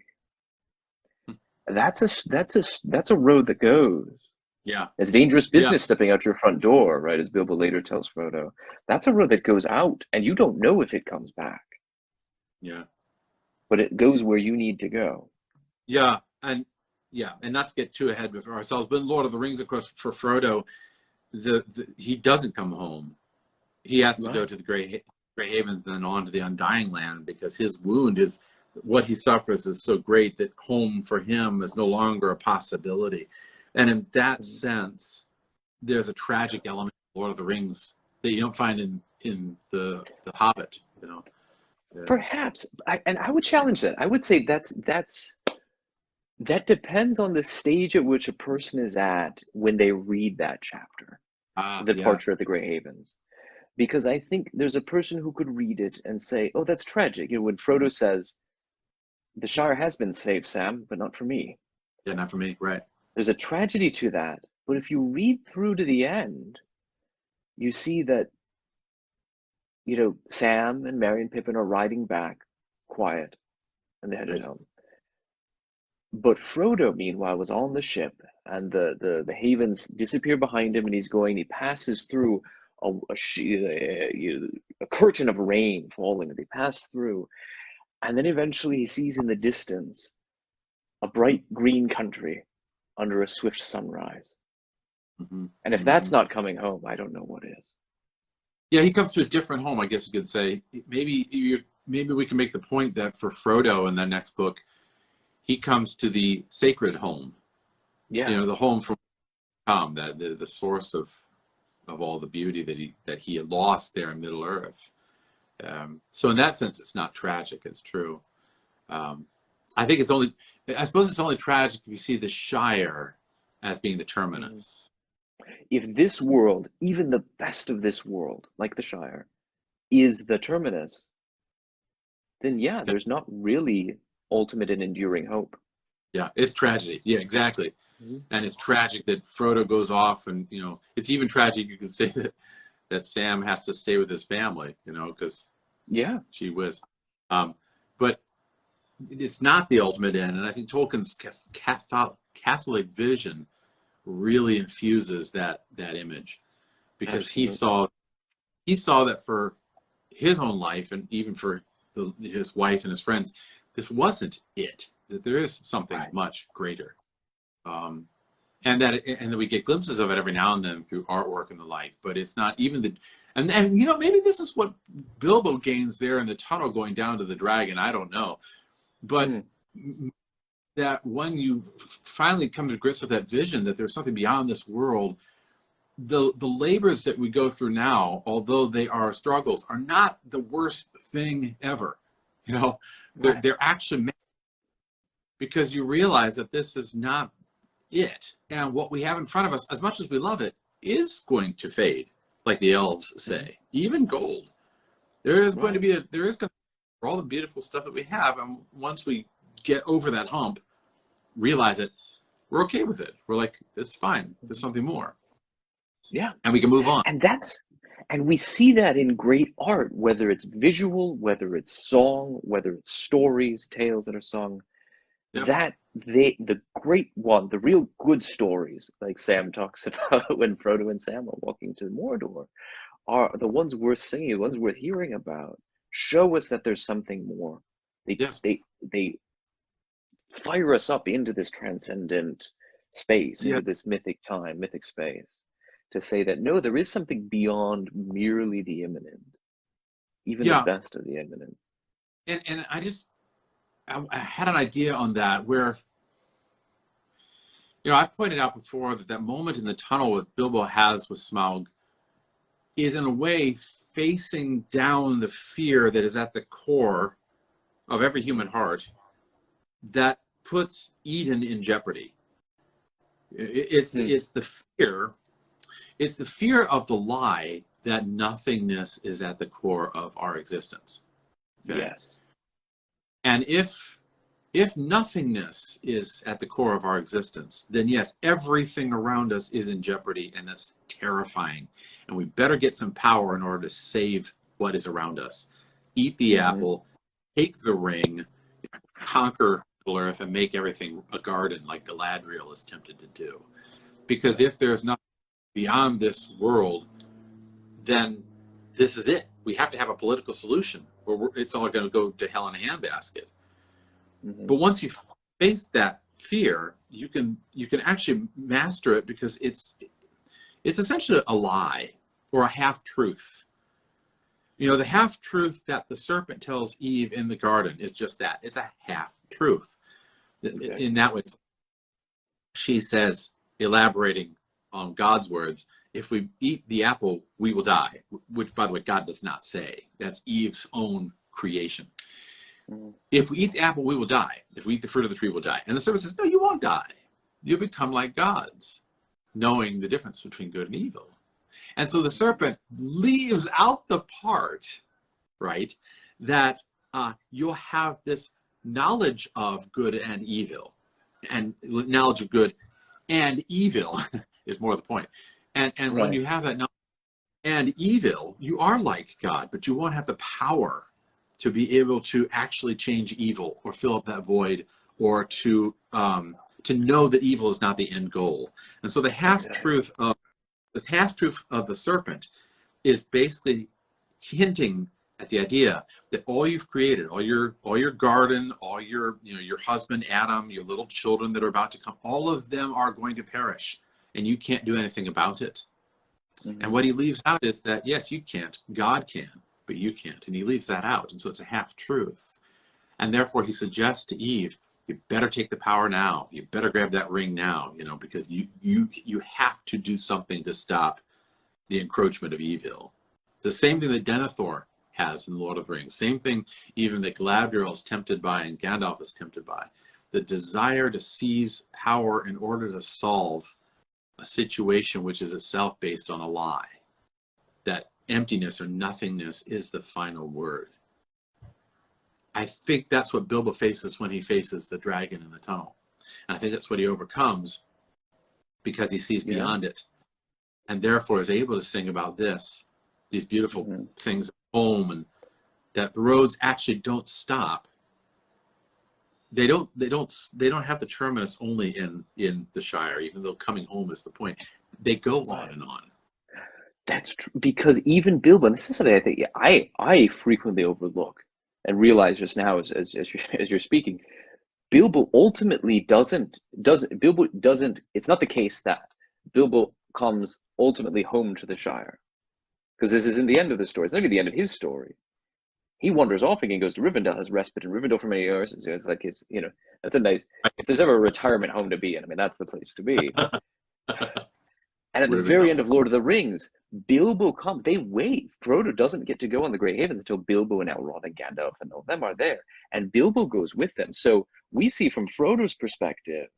That's a road that goes. Yeah. It's dangerous business stepping out your front door, right? As Bilbo later tells Frodo. That's a road that goes out, and you don't know if it comes back. Yeah. But it goes where you need to go. Yeah, and not to get too ahead of ourselves, but in Lord of the Rings, of course, for Frodo, he doesn't come home. He has to go to the Grey Havens and then on to the Undying Land, because his wound is, what he suffers is so great that home for him is no longer a possibility. And in that sense, there's a tragic element in Lord of the Rings that you don't find in the Hobbit, you know. Perhaps, I would challenge that. I would say that depends on the stage at which a person is at when they read that chapter, the departure at the Grey Havens. Because I think there's a person who could read it and say, oh, that's tragic. You know, when Frodo says, the Shire has been saved, Sam, but not for me. Yeah, not for me, right. There's a tragedy to that. But if you read through to the end, you see that, you know, Sam and Merry and Pippin are riding back, quiet, and they headed home. But Frodo, meanwhile, was on the ship, and the havens disappear behind him, and he passes through a curtain of rain falling as they pass through, and then eventually he sees in the distance a bright green country under a swift sunrise. And if that's not coming home, I don't know what is. Yeah, he comes to a different home, I guess you could say. Maybe we can make the point that for Frodo in the next book, he comes to the sacred home. Yeah. You know, the home from the source of all the beauty that he had lost there in Middle Earth. So in that sense, it's not tragic. It's true. I suppose it's only tragic if you see the Shire as being the terminus. If this world, even the best of this world, like the Shire, is the terminus, then there's not really ultimate and enduring hope. Yeah, it's tragedy. Yeah, exactly. And it's tragic that Frodo goes off, and you know, it's even tragic you can say that Sam has to stay with his family, you know, because gee whiz. But it's not the ultimate end, and I think Tolkien's Catholic vision really infuses that image, because he saw that for his own life, and even for his wife and his friends, this wasn't it. That there is something much greater, and that we get glimpses of it every now and then through artwork and the like. But it's not even and you know, maybe this is what Bilbo gains there in the tunnel going down to the dragon. I don't know, but that when you finally come to grips with that vision that there's something beyond this world, the labors that we go through now, although they are struggles, are not the worst thing ever. You know, they're actually, because you realize that this is not it, and what we have in front of us, as much as we love it, is going to fade, like the elves say. Even gold, there is going to be for all the beautiful stuff that we have, and once we get over that hump, realize it, we're okay with it. We're like, it's fine. There's something more. Yeah, and we can move on. And we see that in great art, whether it's visual, whether it's song, whether it's stories, tales that are sung. That the great one, the real good stories, like Sam talks about when Frodo and Sam are walking to Mordor, are the ones worth singing, the ones worth hearing about. Show us that there's something more. They fire us up into this transcendent space, into this mythic time, mythic space, to say that no, there is something beyond merely the imminent, even the best of the imminent. And I had an idea on that where, you know, I pointed out before that moment in the tunnel that Bilbo has with Smaug is in a way facing down the fear that is at the core of every human heart that puts Eden in jeopardy. It's the fear. It's the fear of the lie that nothingness is at the core of our existence. Okay? Yes. And if nothingness is at the core of our existence, then yes, everything around us is in jeopardy, and that's terrifying. And we better get some power in order to save what is around us. Eat the apple, take the ring, conquer Middle Earth, and make everything a garden like Galadriel is tempted to do. Because if there's nothing beyond this world, then this is it. We have to have a political solution, or it's all going to go to hell in a handbasket. But once you face that fear, you can actually master it, because it's essentially a lie or a half-truth. You know, the half-truth that the serpent tells Eve in the garden is just that. It's a half-truth. Okay. In that way, she says, elaborating on God's words, if we eat the apple, we will die. Which, by the way, God does not say. That's Eve's own creation. If we eat the apple, we will die. If we eat the fruit of the tree, we'll die. And the serpent says, no, you won't die. You'll become like gods, knowing the difference between good and evil. And so the serpent leaves out the part, right, that you'll have this knowledge of good and evil. And knowledge of good and evil is more the point. And when you have that knowledge and evil, you are like God, but you won't have the power to be able to actually change evil or fill up that void, or to know that evil is not the end goal. And so the half-truth of the serpent is basically hinting at the idea that all you've created, all your garden, all your husband Adam, your little children that are about to come, all of them are going to perish, and you can't do anything about it. And what he leaves out is that, yes, you can't, God can, but you can't. And he leaves that out. And so it's a half-truth. And therefore he suggests to Eve, you better take the power now. You better grab that ring now, because you have to do something to stop the encroachment of evil. It's the same thing that Denethor has in Lord of the Rings. Same thing even that Galadriel is tempted by and Gandalf is tempted by. The desire to seize power in order to solve a situation which is itself based on a lie. That emptiness or nothingness is the final word. I think that's what Bilbo faces when he faces the dragon in the tunnel. And I think that's what he overcomes, because he sees beyond it, and therefore is able to sing about these beautiful things at home, and that the roads actually don't stop. They don't have the terminus only in the Shire, even though coming home is the point. They go on and on. That's true, because even Bilbo, and this is something I think I frequently overlook and realize just now as you're speaking, Bilbo ultimately doesn't. It's not the case that Bilbo comes ultimately home to the Shire, because this isn't the end of the story. It's not even the end of his story. He wanders off again, goes to Rivendell, has respite in Rivendell for many years. It's like that's a nice. If there's ever a retirement home to be in, I mean, that's the place to be. And at the very end of Lord of the Rings, Bilbo comes. They wait. Frodo doesn't get to go on the Grey Havens until Bilbo and Elrond and Gandalf and all of them are there. And Bilbo goes with them. So we see from Frodo's perspective,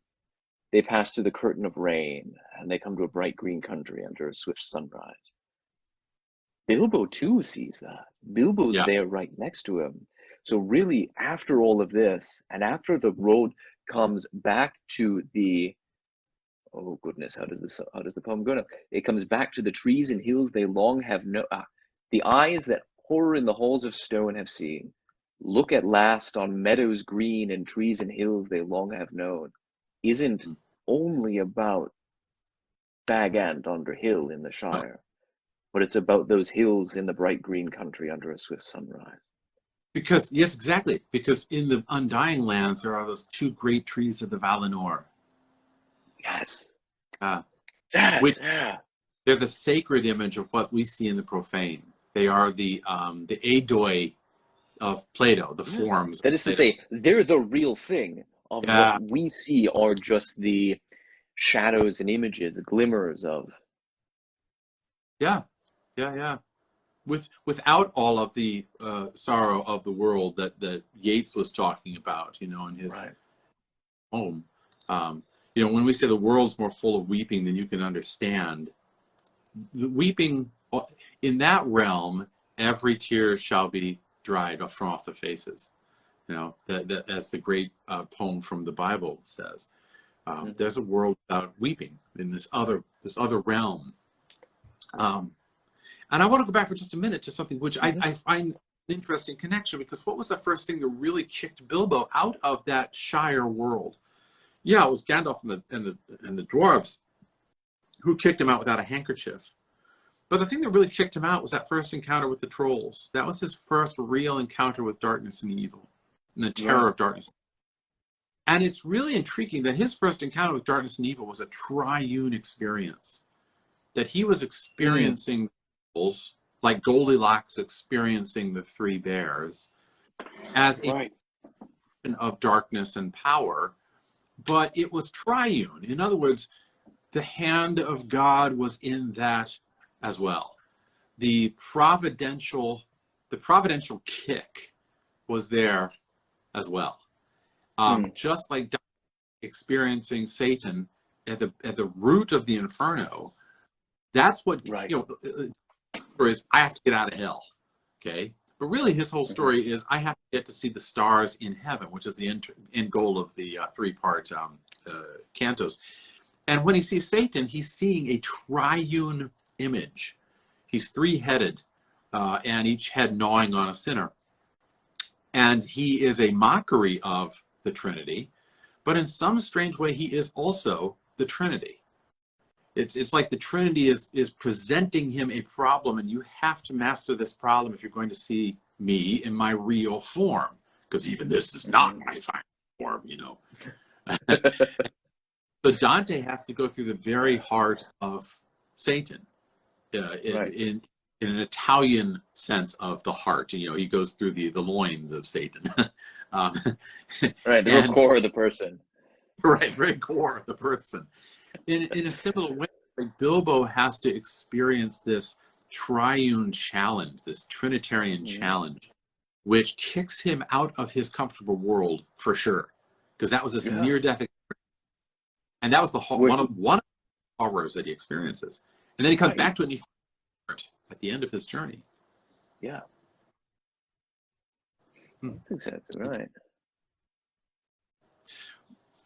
they pass through the curtain of rain and they come to a bright green country under a swift sunrise. Bilbo too sees that. Bilbo's there right next to him. So really, after all of this, and after the road comes back to the oh goodness, how does the poem go now? It comes back to the trees and hills they long have the eyes that horror in the halls of stone have seen. Look at last on meadows green and trees and hills they long have known. Isn't only about Bag End under hill in the Shire, but it's about those hills in the bright green country under a swift sunrise. Because, yes, exactly. Because in the Undying Lands, there are those two great trees of the Valinor. Yes. They're the sacred image of what we see in the profane. They are the Aedoi of Plato, the forms. That is to say, they're the real thing. Of what we see are just the shadows and images, glimmers of. Yeah. Without all of the sorrow of the world that Yeats was talking about, in his poem. You know, when we say the world's more full of weeping than you can understand, the weeping in that realm, every tear shall be dried from off the faces. You know, that as the great poem from the Bible says. There's a world without weeping in this other realm. And I want to go back for just a minute to something which I find an interesting connection, because what was the first thing that really kicked Bilbo out of that Shire world? Yeah, it was Gandalf and the dwarves who kicked him out without a handkerchief. But the thing that really kicked him out was that first encounter with the trolls. That was his first real encounter with darkness and evil, and the terror of darkness. And it's really intriguing that his first encounter with darkness and evil was a triune experience. That he was experiencing trolls, like Goldilocks experiencing the three bears, as a of darkness and power, but it was triune. In other words, the hand of God was in that as well. The providential kick was there as well. Just like experiencing Satan at the root of the inferno, that's what you know. Is I have to get out of hell, okay? But really, his whole story is I have to get to see the stars in heaven, which is the end goal of the three-part cantos. And when he sees Satan, he's seeing a triune image. He's three-headed, and each head gnawing on a sinner. And he is a mockery of the Trinity, but in some strange way, he is also the Trinity. It's like the Trinity is presenting him a problem, and you have to master this problem if you're going to see me in my real form, because even this is not my final form, you know. So Dante has to go through the very heart of Satan, in an Italian sense of the heart. You know, he goes through the loins of Satan. Right, the real core of the person. Right, very core of the person. In a similar way, like Bilbo has to experience this triune challenge, this Trinitarian challenge, which kicks him out of his comfortable world for sure, because that was this near-death experience, and that was one of the horrors that he experiences. And then he comes back to it, and he finds it at the end of his journey. Yeah, that's exactly right.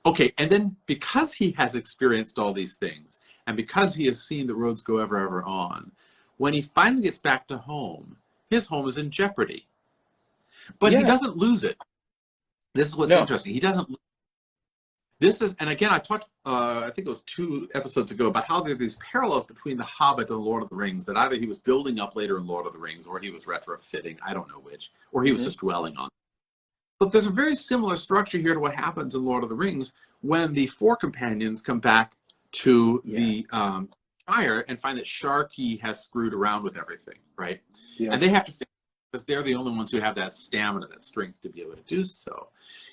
Okay, and then because he has experienced all these things, and because he has seen the roads go ever, ever on, when he finally gets back to home, his home is in jeopardy. But he doesn't lose it. This is what's interesting. He doesn't lose it. This is, and again, I talked, I think it was 2 episodes ago, about how there are these parallels between The Hobbit and Lord of the Rings, that either he was building up later in Lord of the Rings, or he was retrofitting, I don't know which, or he was just dwelling on. But there's a very similar structure here to what happens in Lord of the Rings when the 4 companions come back to the Shire and find that Sharky has screwed around with everything, right? Yeah. And they have to think, because they're the only ones who have that stamina, that strength to be able to do so.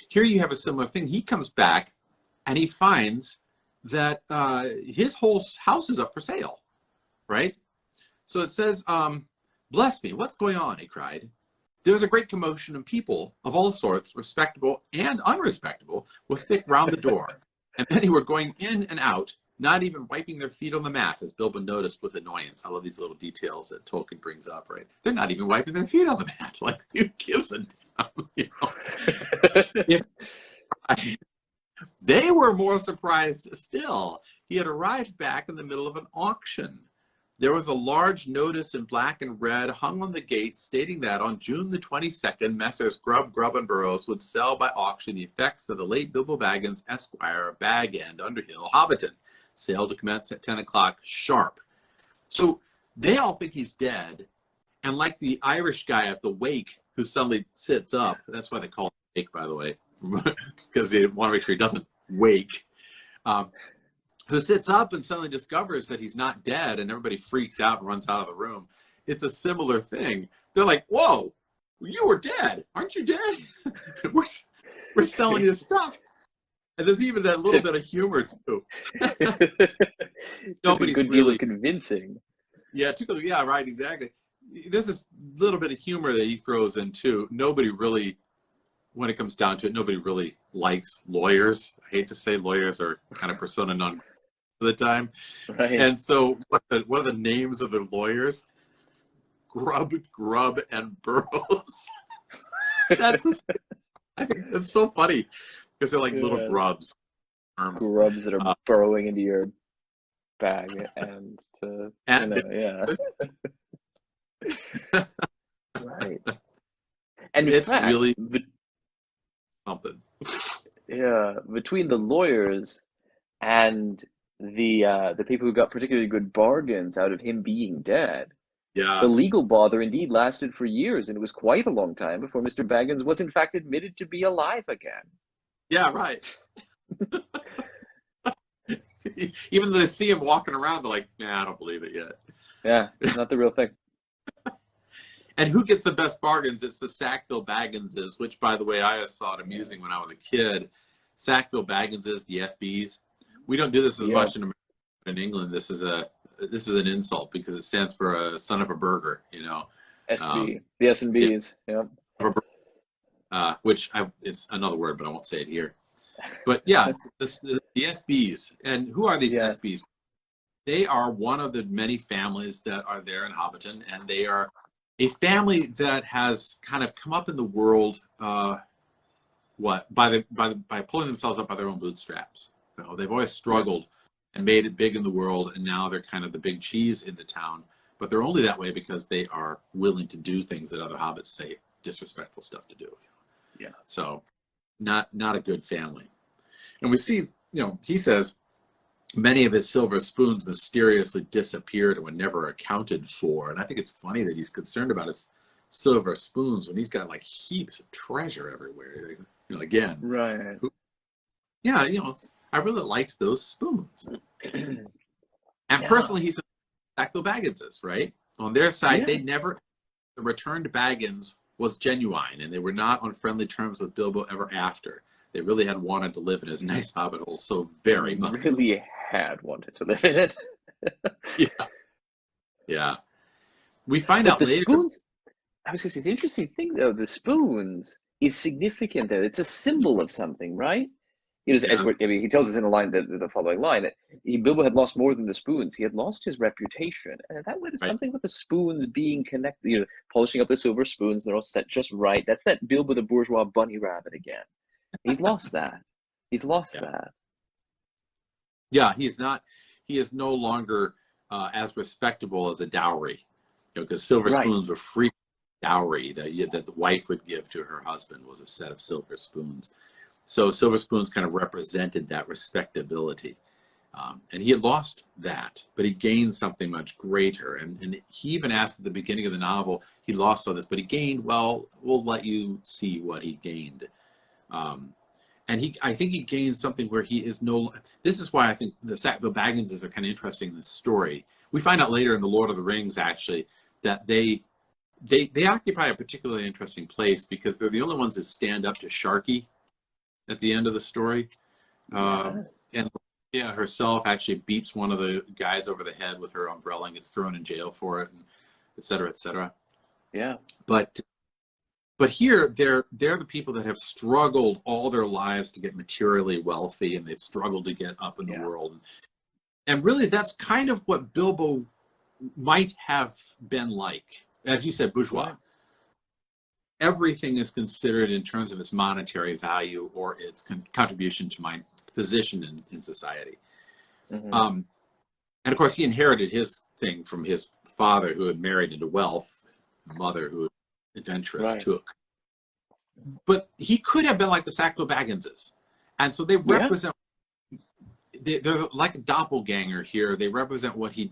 Here you have a similar thing. He comes back and he finds that his whole house is up for sale, right? So it says, "Bless me, what's going on?" he cried. "There was a great commotion, and people of all sorts, respectable and unrespectable, were thick round the door, and many were going in and out, not even wiping their feet on the mat," as Bilbo noticed with annoyance. I love these little details that Tolkien brings up, right? They're not even wiping their feet on the mat. Like, who gives a damn, you know? They were more surprised still. He had arrived back in the middle of an auction. There was a large notice in black and red hung on the gate stating that on June the 22nd, Messrs. Grubb, and Burroughs would sell by auction the effects of the late Bilbo Baggins, Esquire, Bag End, Underhill, Hobbiton. Sale to commence at 10 o'clock sharp. So they all think he's dead. And like the Irish guy at the wake who suddenly sits up, that's why they call him wake, by the way, because they want to make sure he doesn't wake. Who sits up and suddenly discovers that he's not dead, and everybody freaks out and runs out of the room. It's a similar thing. They're like, "Whoa, you were dead. Aren't you dead? we're selling you stuff." And there's even that little bit of humor, too. Nobody's good really deal of convincing. Yeah, right, exactly. There's this little bit of humor that he throws in, too. Nobody really when it comes down to it, nobody really likes lawyers. I hate to say lawyers are kind of persona non grata for the time. Right. And so what are the names of the lawyers? Grub, and Burrows. I think that's so funny because they're like little grubs. Grubs that are burrowing into your bag and right. And it's fact, really something. Yeah, between the lawyers and the people who got particularly good bargains out of him being dead, the legal bother indeed lasted for years, and it was quite a long time before Mr. Baggins was in fact admitted to be alive again. Yeah, right. Even though they see him walking around, they're like, nah, I don't believe it yet. Yeah, not the real thing. And who gets the best bargains? It's the Sackville Bagginses, which, by the way, I always thought amusing when I was a kid. Sackville Bagginses, the SBs. We don't do this as much in America. In England, this is an insult because it stands for a son of a burger, you know. SB, the S&Bs, which it's another word, but I won't say it here. But yeah, the SBs. And who are these SBs? They are one of the many families that are there in Hobbiton, and they are a family that has kind of come up in the world, by pulling themselves up by their own bootstraps. You know, they've always struggled and made it big in the world, and now they're kind of the big cheese in the town. But they're only that way because they are willing to do things that other hobbits say disrespectful stuff to do. Yeah. So, not a good family. And we see, you know, he says many of his silver spoons mysteriously disappeared and were never accounted for. And I think it's funny that he's concerned about his silver spoons when he's got like heaps of treasure everywhere. You know, again. Right. Yeah, you know, I really liked those spoons. And personally, he said Sackville Bagginses, right? On their side, they never, the returned Baggins was genuine, and they were not on friendly terms with Bilbo ever after. They really had wanted to live in his nice hobbit hole so very much. Really had wanted to live in it. Yeah. We find out the later. Spoons, I was going to say, the interesting thing, though, the spoons is significant there. It's a symbol of something, right? He tells us in a line, the following line, that Bilbo had lost more than the spoons. He had lost his reputation. And that way, there's something with the spoons being connected, you know, polishing up the silver spoons, they're all set just right. That's that Bilbo the bourgeois bunny rabbit again. He's lost that. He's lost that. Yeah, he is no longer as respectable as a dowry. You know, because silver spoons were free dowry that the wife would give to her husband was a set of silver spoons. So silver spoons kind of represented that respectability. And he had lost that, but he gained something much greater. And he even asked at the beginning of the novel, he lost all this, but he gained, well, we'll let you see what he gained. And I think he gained something where he is this is why I think the Sackville Bagginses are kind of interesting in this story. We find out later in The Lord of the Rings, actually, that they occupy a particularly interesting place because they're the only ones who stand up to Sharky at the end of the story. And Leia herself actually beats one of the guys over the head with her umbrella and gets thrown in jail for it, and et cetera, et cetera. Yeah. But here, they're the people that have struggled all their lives to get materially wealthy, and they've struggled to get up in the world. And really, that's kind of what Bilbo might have been like. As you said, bourgeois. Everything is considered in terms of its monetary value or its contribution to my position in society. And of course, he inherited his thing from his father, who had married into wealth, mother who adventurous took. But he could have been like the Sackville Bagginses. And so they represent, they're like a doppelganger here. They represent what he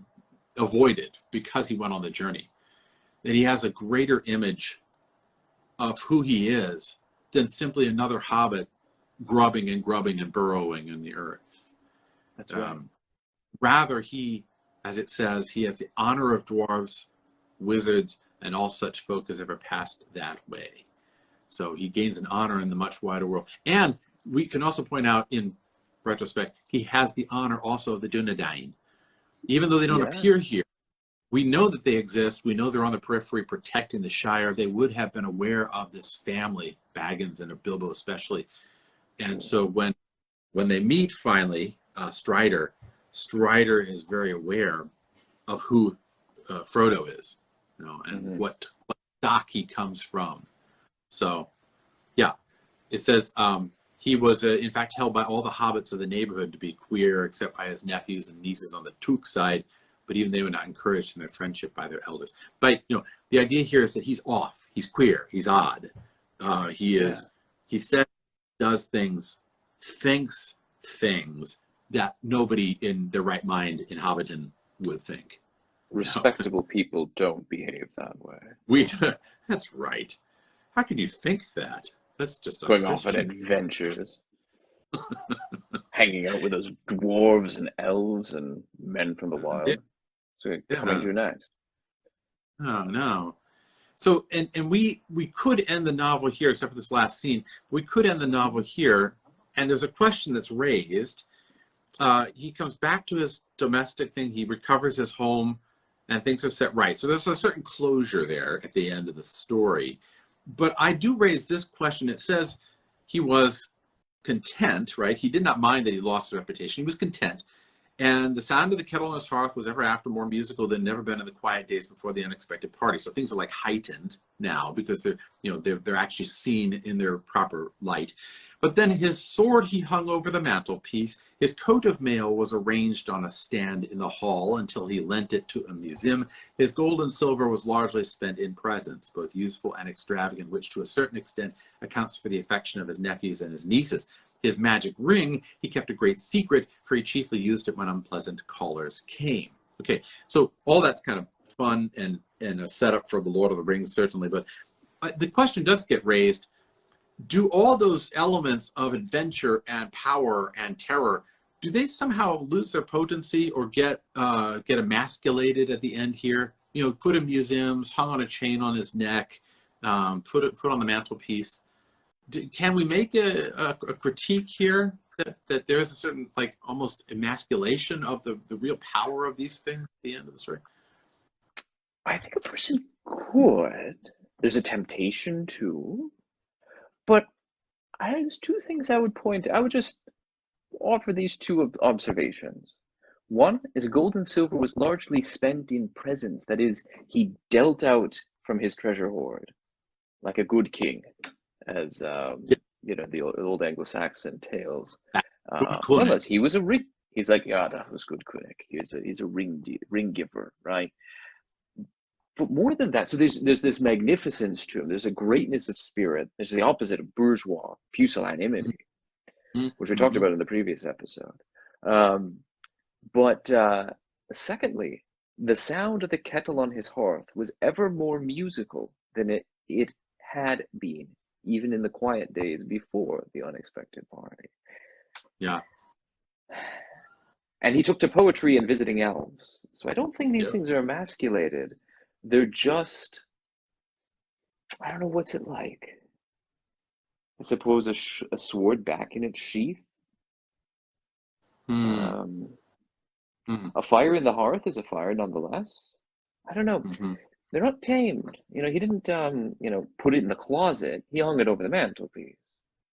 avoided because he went on the journey. That he has a greater image of who he is than simply another hobbit grubbing and burrowing in the earth. That's right. Rather, he, as it says, he has the honor of dwarves, wizards, and all such folk as ever passed that way. So he gains an honor in the much wider world. And we can also point out in retrospect, he has the honor also of the Dunedain. Even though they don't appear here, we know that they exist. We know they're on the periphery protecting the Shire. They would have been aware of this family, Baggins and Bilbo especially. And so when they meet finally, Strider is very aware of who Frodo is, and what stock he comes from. So, yeah, it says he was, in fact, held by all the hobbits of the neighborhood to be queer, except by his nephews and nieces on the Took side. But even they were not encouraged in their friendship by their elders. But the idea here is that he's off, he's queer, he's odd. He says, does things, thinks things that nobody in their right mind in Hobbiton would think. Respectable people don't behave that way. That's right. How could you think that? That's just going off on adventures, hanging out with those dwarves and elves and men from the wild. So coming to next. Oh no. So and we could end the novel here, except for this last scene. We could end the novel here, and there's a question that's raised. He comes back to his domestic thing. He recovers his home, and things are set right. So there's a certain closure there at the end of the story. But I do raise this question. It says he was content, right? He did not mind that he lost his reputation. He was content. And the sound of the kettle on his hearth was ever after more musical than never been in the quiet days before the unexpected party. So things are like heightened now because they're actually seen in their proper light. But then his sword he hung over the mantelpiece. His coat of mail was arranged on a stand in the hall until he lent it to a museum. His gold and silver was largely spent in presents, both useful and extravagant, which to a certain extent accounts for the affection of his nephews and his nieces. His magic ring he kept a great secret, for he chiefly used it when unpleasant callers came. Okay, so all that's kind of fun and a setup for the Lord of the Rings, certainly. But the question does get raised, do all those elements of adventure and power and terror, do they somehow lose their potency or get emasculated at the end here? Put in museums, hung on a chain on his neck, put on the mantelpiece. Can we make a critique here that there is a certain almost emasculation of the real power of these things at the end of the story? I think a person could. There's a temptation to. But there's two things I would point. I would just offer these two observations. One is gold and silver was largely spent in presents. That is, he dealt out from his treasure hoard, like a good king, as the old Anglo-Saxon tales. Nonetheless, he was a ring. He's like, that was good Kunnik. He's a ring giver, right? But more than that, so there's this magnificence to him. There's a greatness of spirit. There's the opposite of bourgeois pusillanimity, which we talked about in the previous episode. But secondly, the sound of the kettle on his hearth was ever more musical than it had been, even in the quiet days before the unexpected party. Yeah. And he took to poetry and visiting elves. So I don't think these things are emasculated. They're just, I don't know, what's it like? I suppose a sword back in its sheath. A fire in the hearth is a fire nonetheless. I don't know. They're not tamed. He didn't, put it in the closet. He hung it over the mantelpiece.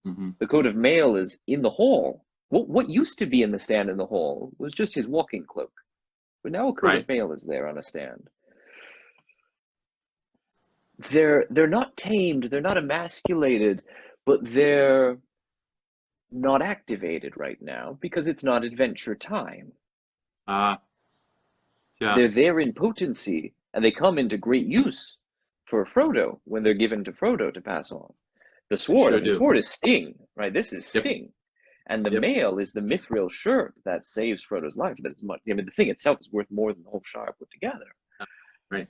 The coat of mail is in the hall. What used to be in the stand in the hall was just his walking cloak. But now a coat of mail is there on a stand. They're not tamed, they're not emasculated, but they're not activated right now because it's not adventure time. They're there in potency, and they come into great use for Frodo when they're given to Frodo to pass on. The sword, the sword is Sting, right? This is Sting. And the mail is the mithril shirt that saves Frodo's life. That's much. The thing itself is worth more than the whole Shire put together. Right.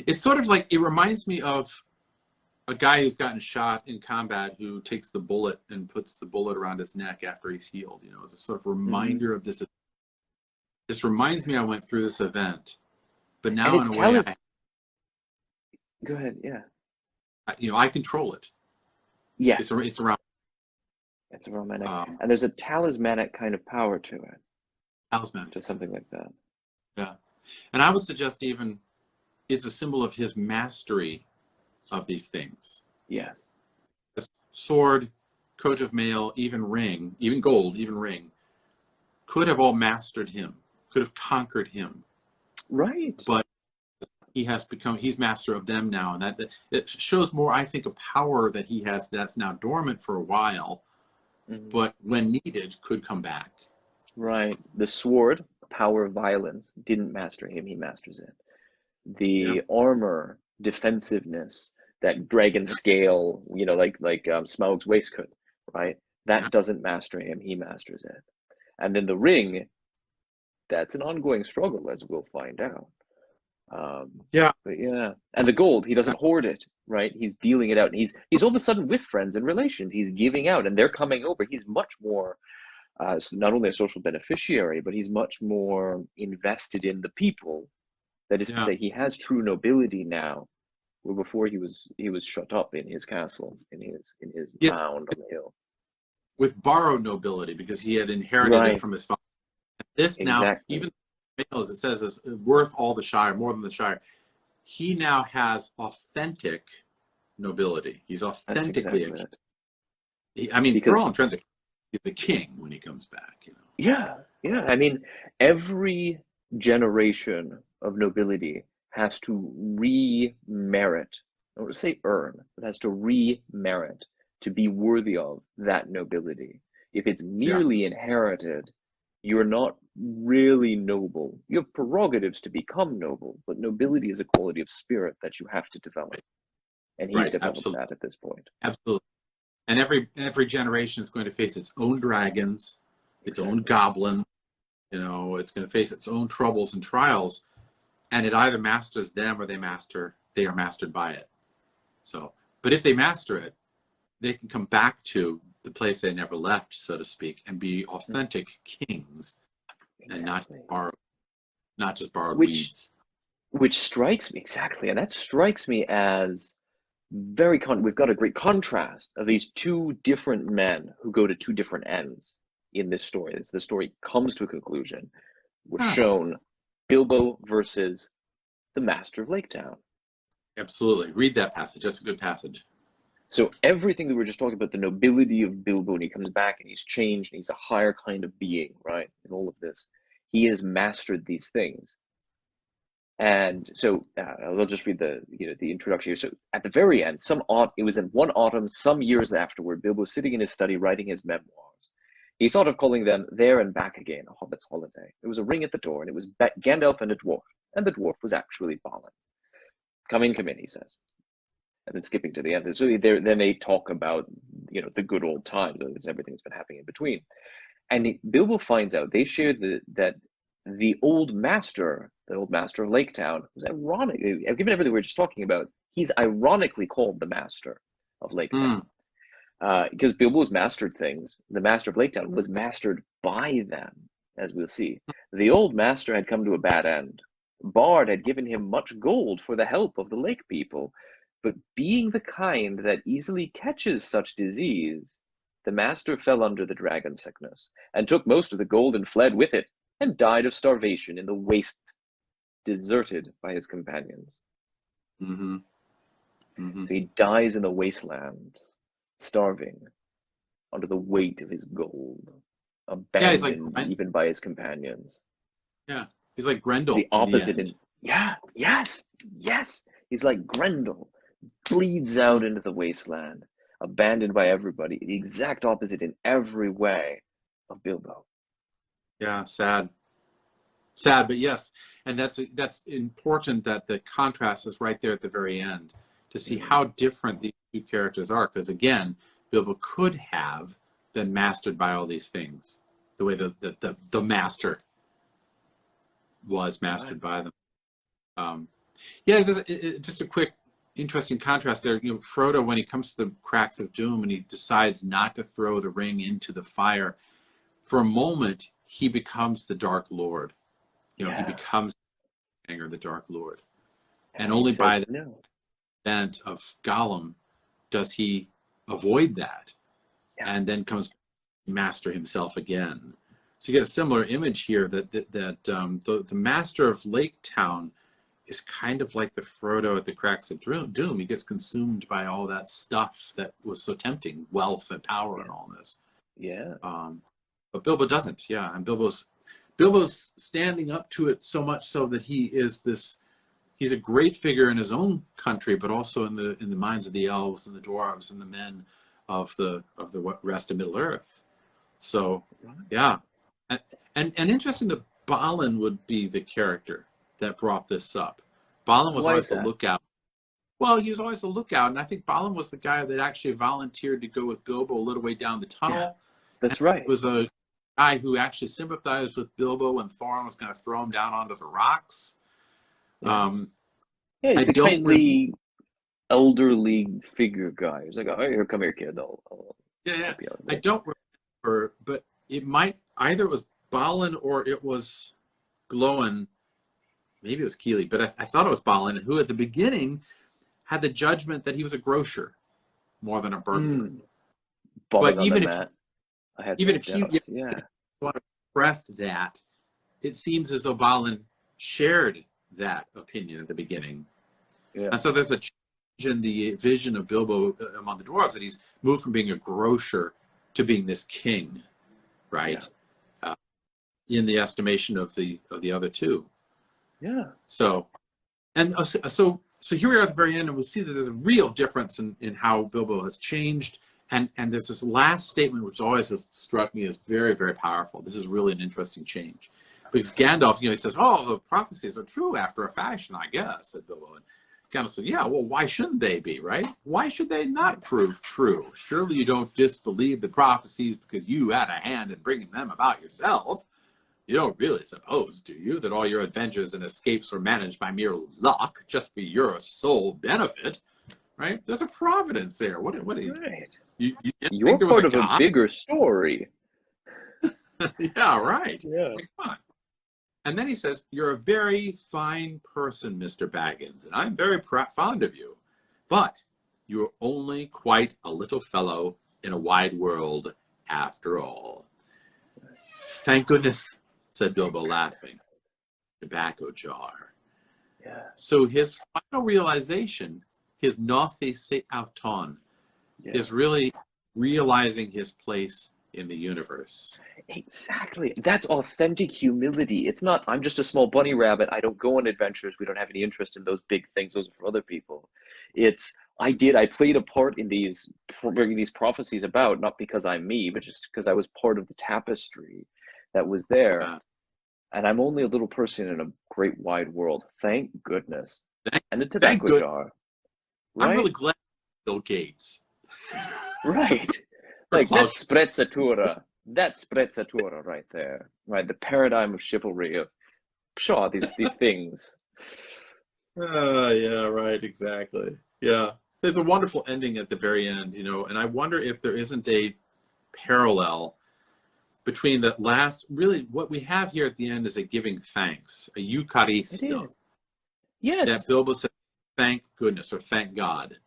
It's sort of like, it reminds me of a guy who's gotten shot in combat who takes the bullet and puts the bullet around his neck after he's healed. It's a sort of reminder of this. This reminds me I went through this event, but now in a way, go ahead. Yeah. I control it. Yes. It's around. It's around my neck, and there's a talismanic kind of power to it. Talismanic. To something like that. Yeah. And I would suggest even it's a symbol of his mastery of these things. Yes. Sword, coat of mail, even ring, even gold, even ring, could have all mastered him, could have conquered him. Right. But he's master of them now. And that it shows more, I think, a power that he has that's now dormant for a while, but when needed, could come back. Right. The sword, power of violence, didn't master him, he masters it. The armor, defensiveness, that dragon scale, like Smaug's waistcoat, right? That doesn't master him, he masters it. And then the ring, that's an ongoing struggle, as we'll find out. But yeah, and the gold, he doesn't hoard it, right? He's dealing it out, and he's all of a sudden with friends and relations. He's giving out, and they're coming over. He's much more, not only a social beneficiary, but he's much more invested in the people. That is to say, he has true nobility now, where before he was shut up in his castle, in his mound on the hill. With borrowed nobility, because he had inherited it from his father. This now, even as it says, is worth all the Shire, more than the Shire. He now has authentic nobility. He's authentically a king. I mean, for all intents, he's the king when he comes back. Yeah. I mean, every generation of nobility has to re-merit, I don't want to say earn, but has to re-merit to be worthy of that nobility. If it's merely inherited, you're not really noble. You have prerogatives to become noble, but nobility is a quality of spirit that you have to develop. And he's developed that at this point. Absolutely. And every generation is going to face its own dragons, its own goblins. It's going to face its own troubles and trials, and it either masters them or they are mastered by it. So, but if they master it, they can come back to the place they never left, so to speak, and be authentic kings, and not just borrowed weeds. Which strikes me and that strikes me as we've got a great contrast of these two different men who go to two different ends in this story. As the story comes to a conclusion, we're shown Bilbo versus the Master of Lake Town. Absolutely. Read that passage. That's a good passage. So everything that we were just talking about, the nobility of Bilbo, and he comes back and he's changed and he's a higher kind of being, right? In all of this, he has mastered these things. And so I'll just read the introduction here. So at the very end, it was in one autumn, some years afterward, Bilbo was sitting in his study writing his memoirs. He thought of calling them There and Back Again, a Hobbit's Holiday. There was a ring at the door, and it was Gandalf and a dwarf, and the dwarf was actually Balin. Come in, he says. And then skipping to the end, so then they talk about the good old times, everything that's been happening in between. And Bilbo finds out they shared that the old master of Lake Town, was ironic. Given everything we were just talking about, he's ironically called the Master of Lake Town. Because Bilbo has mastered things. The Master of Lake Town was mastered by them, as we'll see. The old master had come to a bad end. Bard had given him much gold for the help of the lake people, but being the kind that easily catches such disease, the master fell under the dragon sickness, and took most of the gold and fled with it, and died of starvation in the waste, deserted by his companions. So he dies in the wasteland, starving, under the weight of his gold, abandoned even by his companions. Yeah, he's like Grendel. The opposite. Yes. He's like Grendel, bleeds out into the wasteland, abandoned by everybody. The exact opposite in every way of Bilbo. Yeah, sad, but yes, and that's important that the contrast is right there at the very end to see how different these two characters are. Because again, Bilbo could have been mastered by all these things, the way the master was mastered by them. Just a quick, interesting contrast there. Frodo, when he comes to the cracks of doom and he decides not to throw the ring into the fire, for a moment he becomes the Dark Lord. He becomes the Dark Lord, and only by the event of Gollum does he avoid that, and then comes master himself again. So you get a similar image here that the master of Lake Town is kind of like the Frodo at the cracks of doom. He gets consumed by all that stuff that was so tempting, wealth and power and all this. Yeah. But Bilbo doesn't. Yeah, and Bilbo's standing up to it so much so that he's a great figure in his own country, but also in the minds of the elves and the dwarves and the men of the rest of Middle Earth. So yeah, and interesting that Balin would be the character that brought this up. Balin was always the lookout. Well, he was always the lookout, and I think Balin was the guy that actually volunteered to go with Bilbo a little way down the tunnel. Yeah, that's right. It was a guy who actually sympathized with Bilbo when Thorin was going to throw him down onto the rocks. Yeah, he's the kindly elderly figure guy. He's like, "Oh, here, come here, kid. I'll yeah. I don't remember, but it might either it was Balin or it was Glóin. Maybe it was Keely, but I thought it was Balin, who at the beginning had the judgment that he was a grocer more than a burglar. But even if you want to express that, it seems as though Balin shared that opinion at the beginning. Yeah. And so there's a change in the vision of Bilbo among the dwarves, that he's moved from being a grocer to being this king, right? Yeah. In the estimation of the other two. Yeah. So here we are at the very end, and we see that there's a real difference in how Bilbo has changed. And there's this last statement, which always has struck me as very, very powerful. This is really an interesting change. Because Gandalf, he says, "Oh, the prophecies are true after a fashion, I guess," said Bilbo. And Gandalf said, "Yeah, well, why shouldn't they be, right? Why should they not prove true? Surely you don't disbelieve the prophecies because you had a hand in bringing them about yourself. You don't really suppose, do you, that all your adventures and escapes were managed by mere luck, just for your sole benefit? Right? There's a providence there. What are you? Right. You're part of a bigger story." Yeah, right. Yeah. Like, come on. And then he says, "You're a very fine person, Mr. Baggins, and I'm very fond of you. But you're only quite a little fellow in a wide world after all." "Thank goodness," said Bilbo, laughing. Tobacco jar. Yeah. So his final realization, his Nothe se auton, is really realizing his place in the universe. Exactly. That's authentic humility. It's not, "I'm just a small bunny rabbit. I don't go on adventures. We don't have any interest in those big things. Those are for other people." It's, I played a part in bringing these prophecies about, not because I'm me, but just because I was part of the tapestry that was there. And I'm only a little person in a great wide world. Thank goodness. And the tobacco jar. Right? I'm really glad Bill Gates. Right. Like, that's sprezzatura. That's sprezzatura right there. Right. The paradigm of chivalry of these things. Yeah, right, exactly. Yeah. There's a wonderful ending at the very end, and I wonder if there isn't a parallel between the last, really what we have here at the end is a giving thanks, a Eucharisto. Yes. That Bilbo said, "Thank goodness," or "Thank God."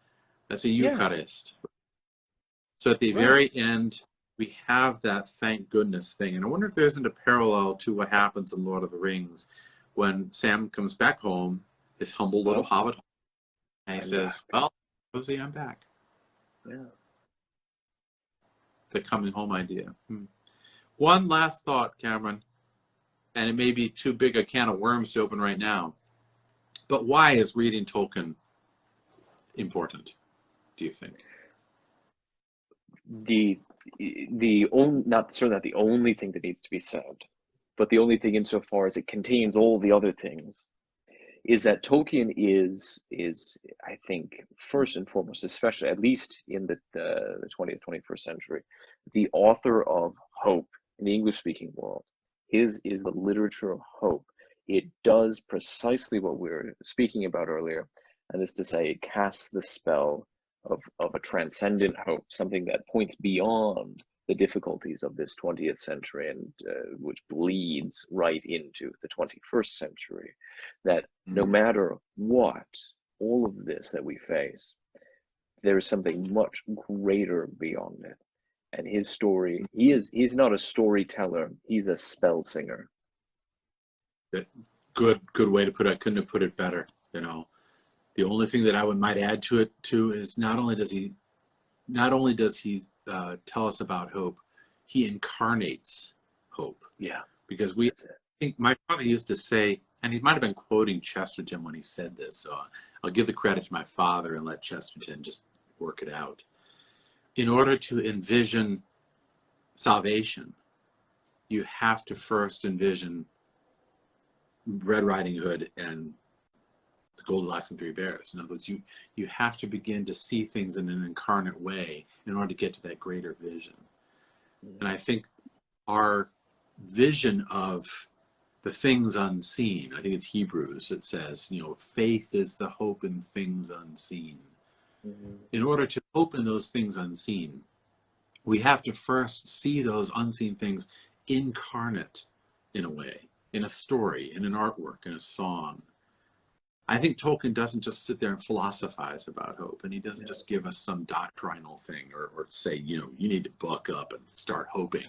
That's a Eucharist. Yeah. So at the very end, we have that thank goodness thing. And I wonder if there isn't a parallel to what happens in Lord of the Rings when Sam comes back home, his humble little hobbit, and he says, "Well, Rosie, I'm back." Yeah. The coming home idea. One last thought, Cameron, and it may be too big a can of worms to open right now, but why is reading Tolkien important, do you think? Not the only thing that needs to be said, but the only thing insofar as it contains all the other things, is that Tolkien is I think, first and foremost, especially at least in the 20th, 21st century, the author of hope in the English-speaking world. His is the literature of hope. It does precisely what we were speaking about earlier, and is to say, it casts the spell of a transcendent hope, something that points beyond the difficulties of this 20th century and which bleeds right into the 21st century. That no matter what, all of this that we face, there is something much greater beyond it. And his story, he's not a storyteller, he's a spell singer. Good way to put it. I couldn't have put it better. You know, the only thing that I might add to it too is not only does he tell us about hope, he incarnates hope. Yeah, because I think my father used to say, and he might have been quoting Chesterton when he said this, so I'll give the credit to my father and let Chesterton just work it out. In order to envision salvation, you have to first envision Red Riding Hood and the Goldilocks and Three Bears. In other words, you have to begin to see things in an incarnate way in order to get to that greater vision. And I think our vision of the things unseen, I think it's Hebrews that says, you know, faith is the hope in things unseen. In order to hope in those things unseen, we have to first see those unseen things incarnate in a way, in a story, in an artwork, in a song. I think Tolkien doesn't just sit there and philosophize about hope, and he doesn't just give us some doctrinal thing or say, you know, you need to buck up and start hoping.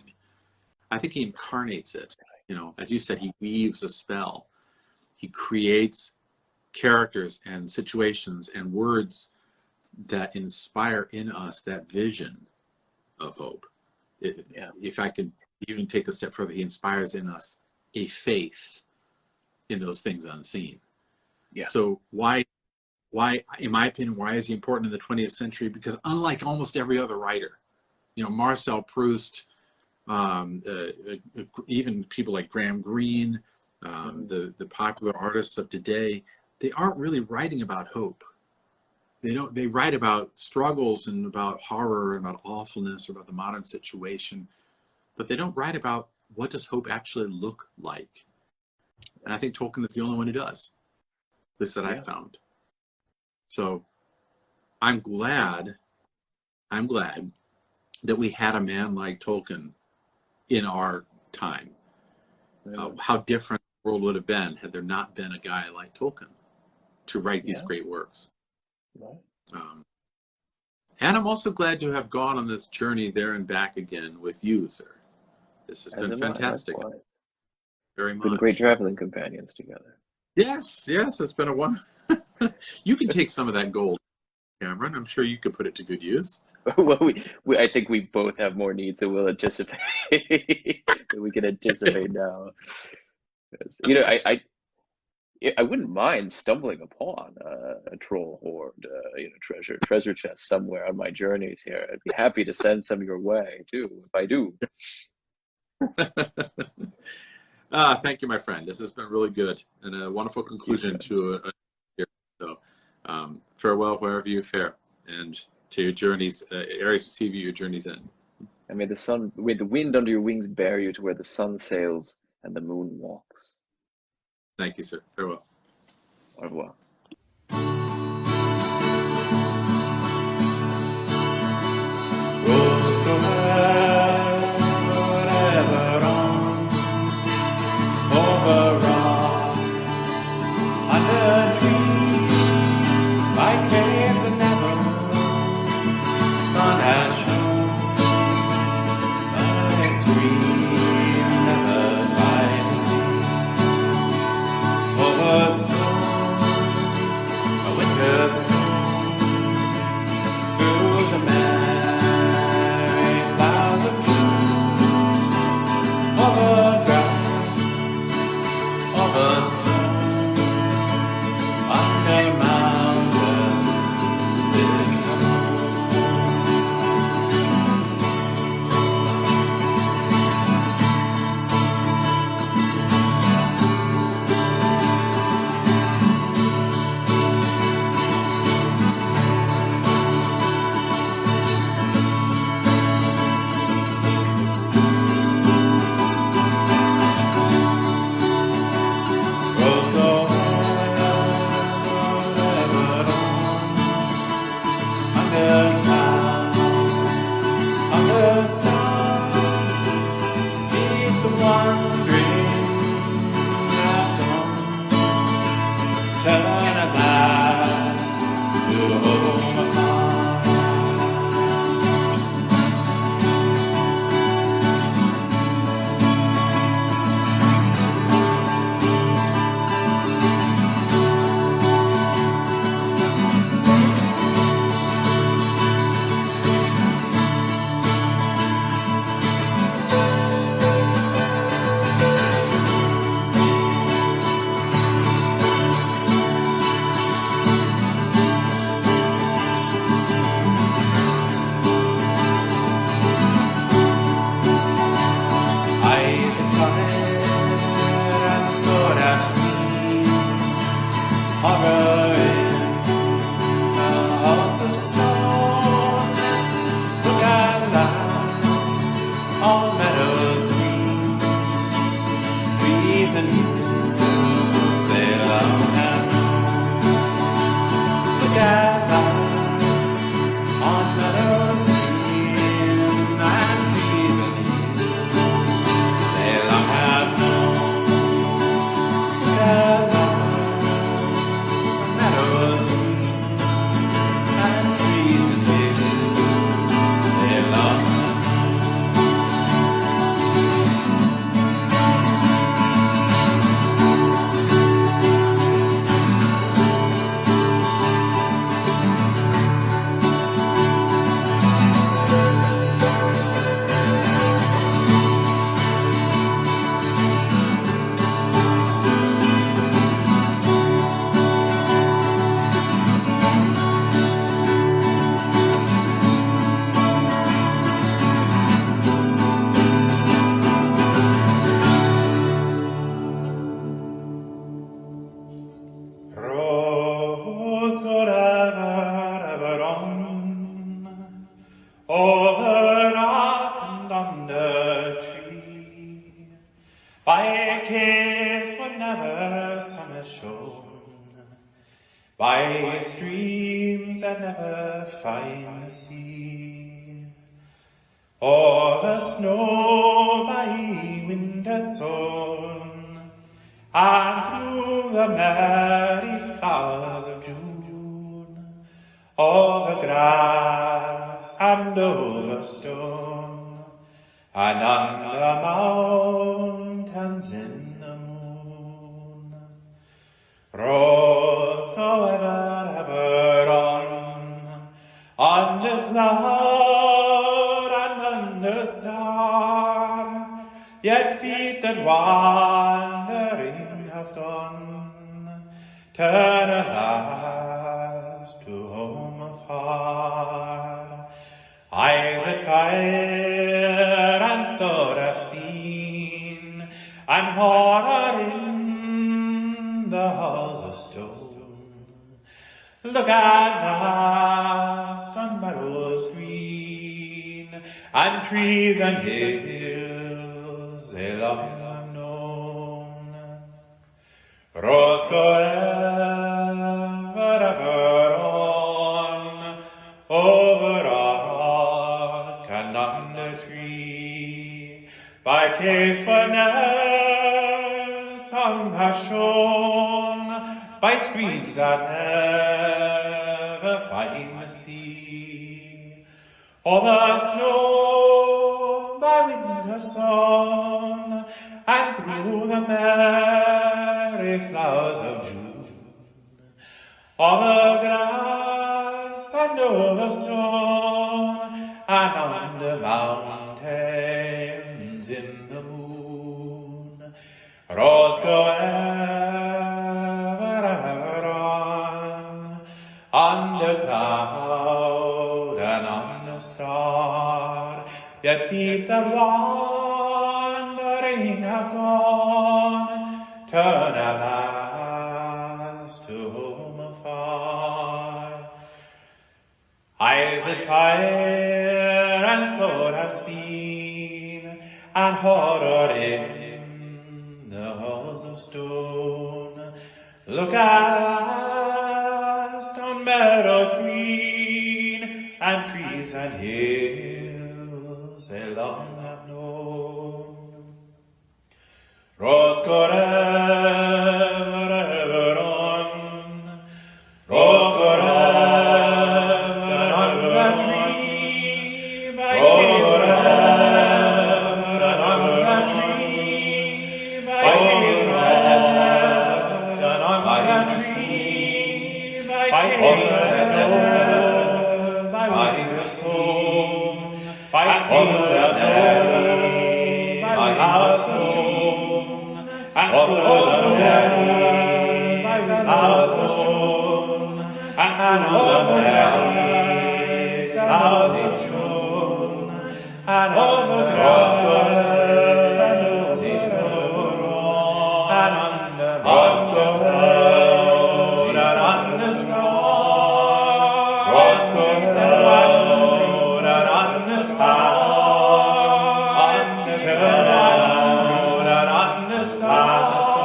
I think he incarnates it. You know, as you said, he weaves a spell. He creates characters and situations and words that inspire in us that vision of hope. If I could even take a step further, he inspires in us a faith in those things unseen. Yeah. So why, in my opinion, why is he important in the 20th century? Because unlike almost every other writer, you know, Marcel Proust, even people like Graham Greene, the popular artists of today, they aren't really writing about hope. They write about struggles and about horror and about awfulness or about the modern situation, but they don't write about what does hope actually look like. And I think Tolkien is the only one who does, at least that I've found. So I'm glad that we had a man like Tolkien in our time. How different the world would have been had there not been a guy like Tolkien to write these great works. And I'm also glad to have gone on this journey there and back again with you, sir. This has been fantastic. Very much. Been great traveling companions together. Yes, it's been a one. You can take some of that gold, Cameron. I'm sure you could put it to good use. Well, I think we both have more needs than we'll anticipate. That we can anticipate now. You know, I wouldn't mind stumbling upon a troll hoard, you know, treasure chest somewhere on my journeys here. I'd be happy to send some your way too, if I do. Thank you, my friend. This has been really good and a wonderful conclusion to a year. So, farewell wherever you fare, and to your journeys, areas receive you, your journeys end. And may the wind under your wings bear you to where the sun sails and the moon walks. Thank you, sir. Farewell. Au revoir. Rose to ever on, over rock, under tree, by caves that never sun has shone, but its green never find the sea. Over storm, a winter song, through the merry flowers of and hills they long have known. Look at us on meadows green and trees and hills they long have known. Look at us on meadows green and trees and hills they long have known. Rose good ever on, over rock and under tree, by caves where never sun has shone, by streams that never find the sea, over snow by wind has sown, and through the merry flowers of June, over grass and over stone, and under mountains in the moon. Rose go ever on the cloud and under star, yet feet that wandering have gone, turn at last to home afar. Eyes that fire and sword have seen, and horror in the halls of stone. Look at last on meadows green, and trees and hills they long have known. Rose go ever on, over rock and under tree, by caves where never sun has shone, by streams that never find the sea, over snow by winter sun, and through the merry flowers of June, over grass and over stone, and under mountains in the moon. Rose go ever on the cloud and on the star, yet feet that wandering have gone, turn at last to home afar. Eyes that fire and sword have seen, and horror in the halls of stone. Look at last on meadows green, and trees and hills they long have known. Rose go ever on, rose go ever on the tree, by caves ever on the tree, by caves ever on the tree, by caves ever by the soul, by streams ever by the soul, and over by the soul, and over flowers of June, and over grass and over stone, and under mountains and under stars, God's good and under stars, under the road and under stars.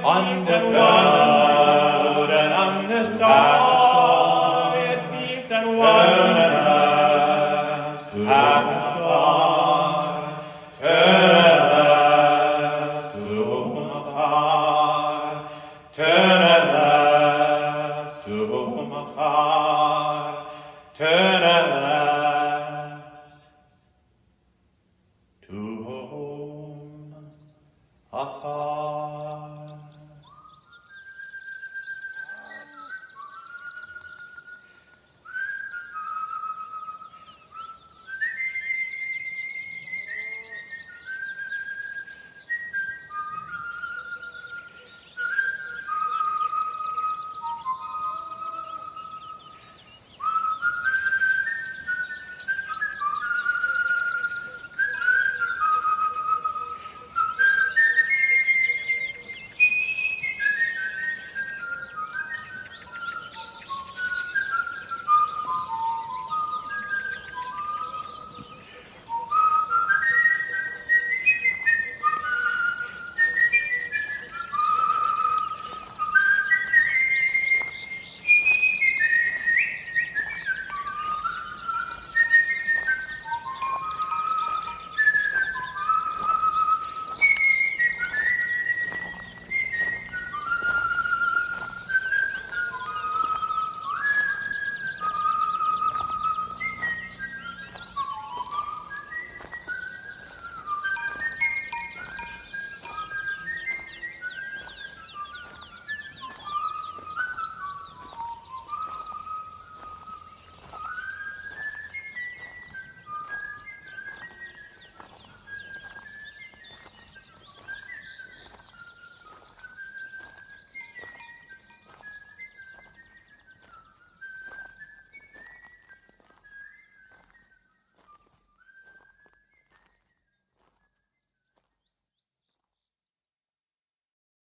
on the cloud and on the sky, it feet that wonders to afar, turneth to afar, turneth to afar, turneth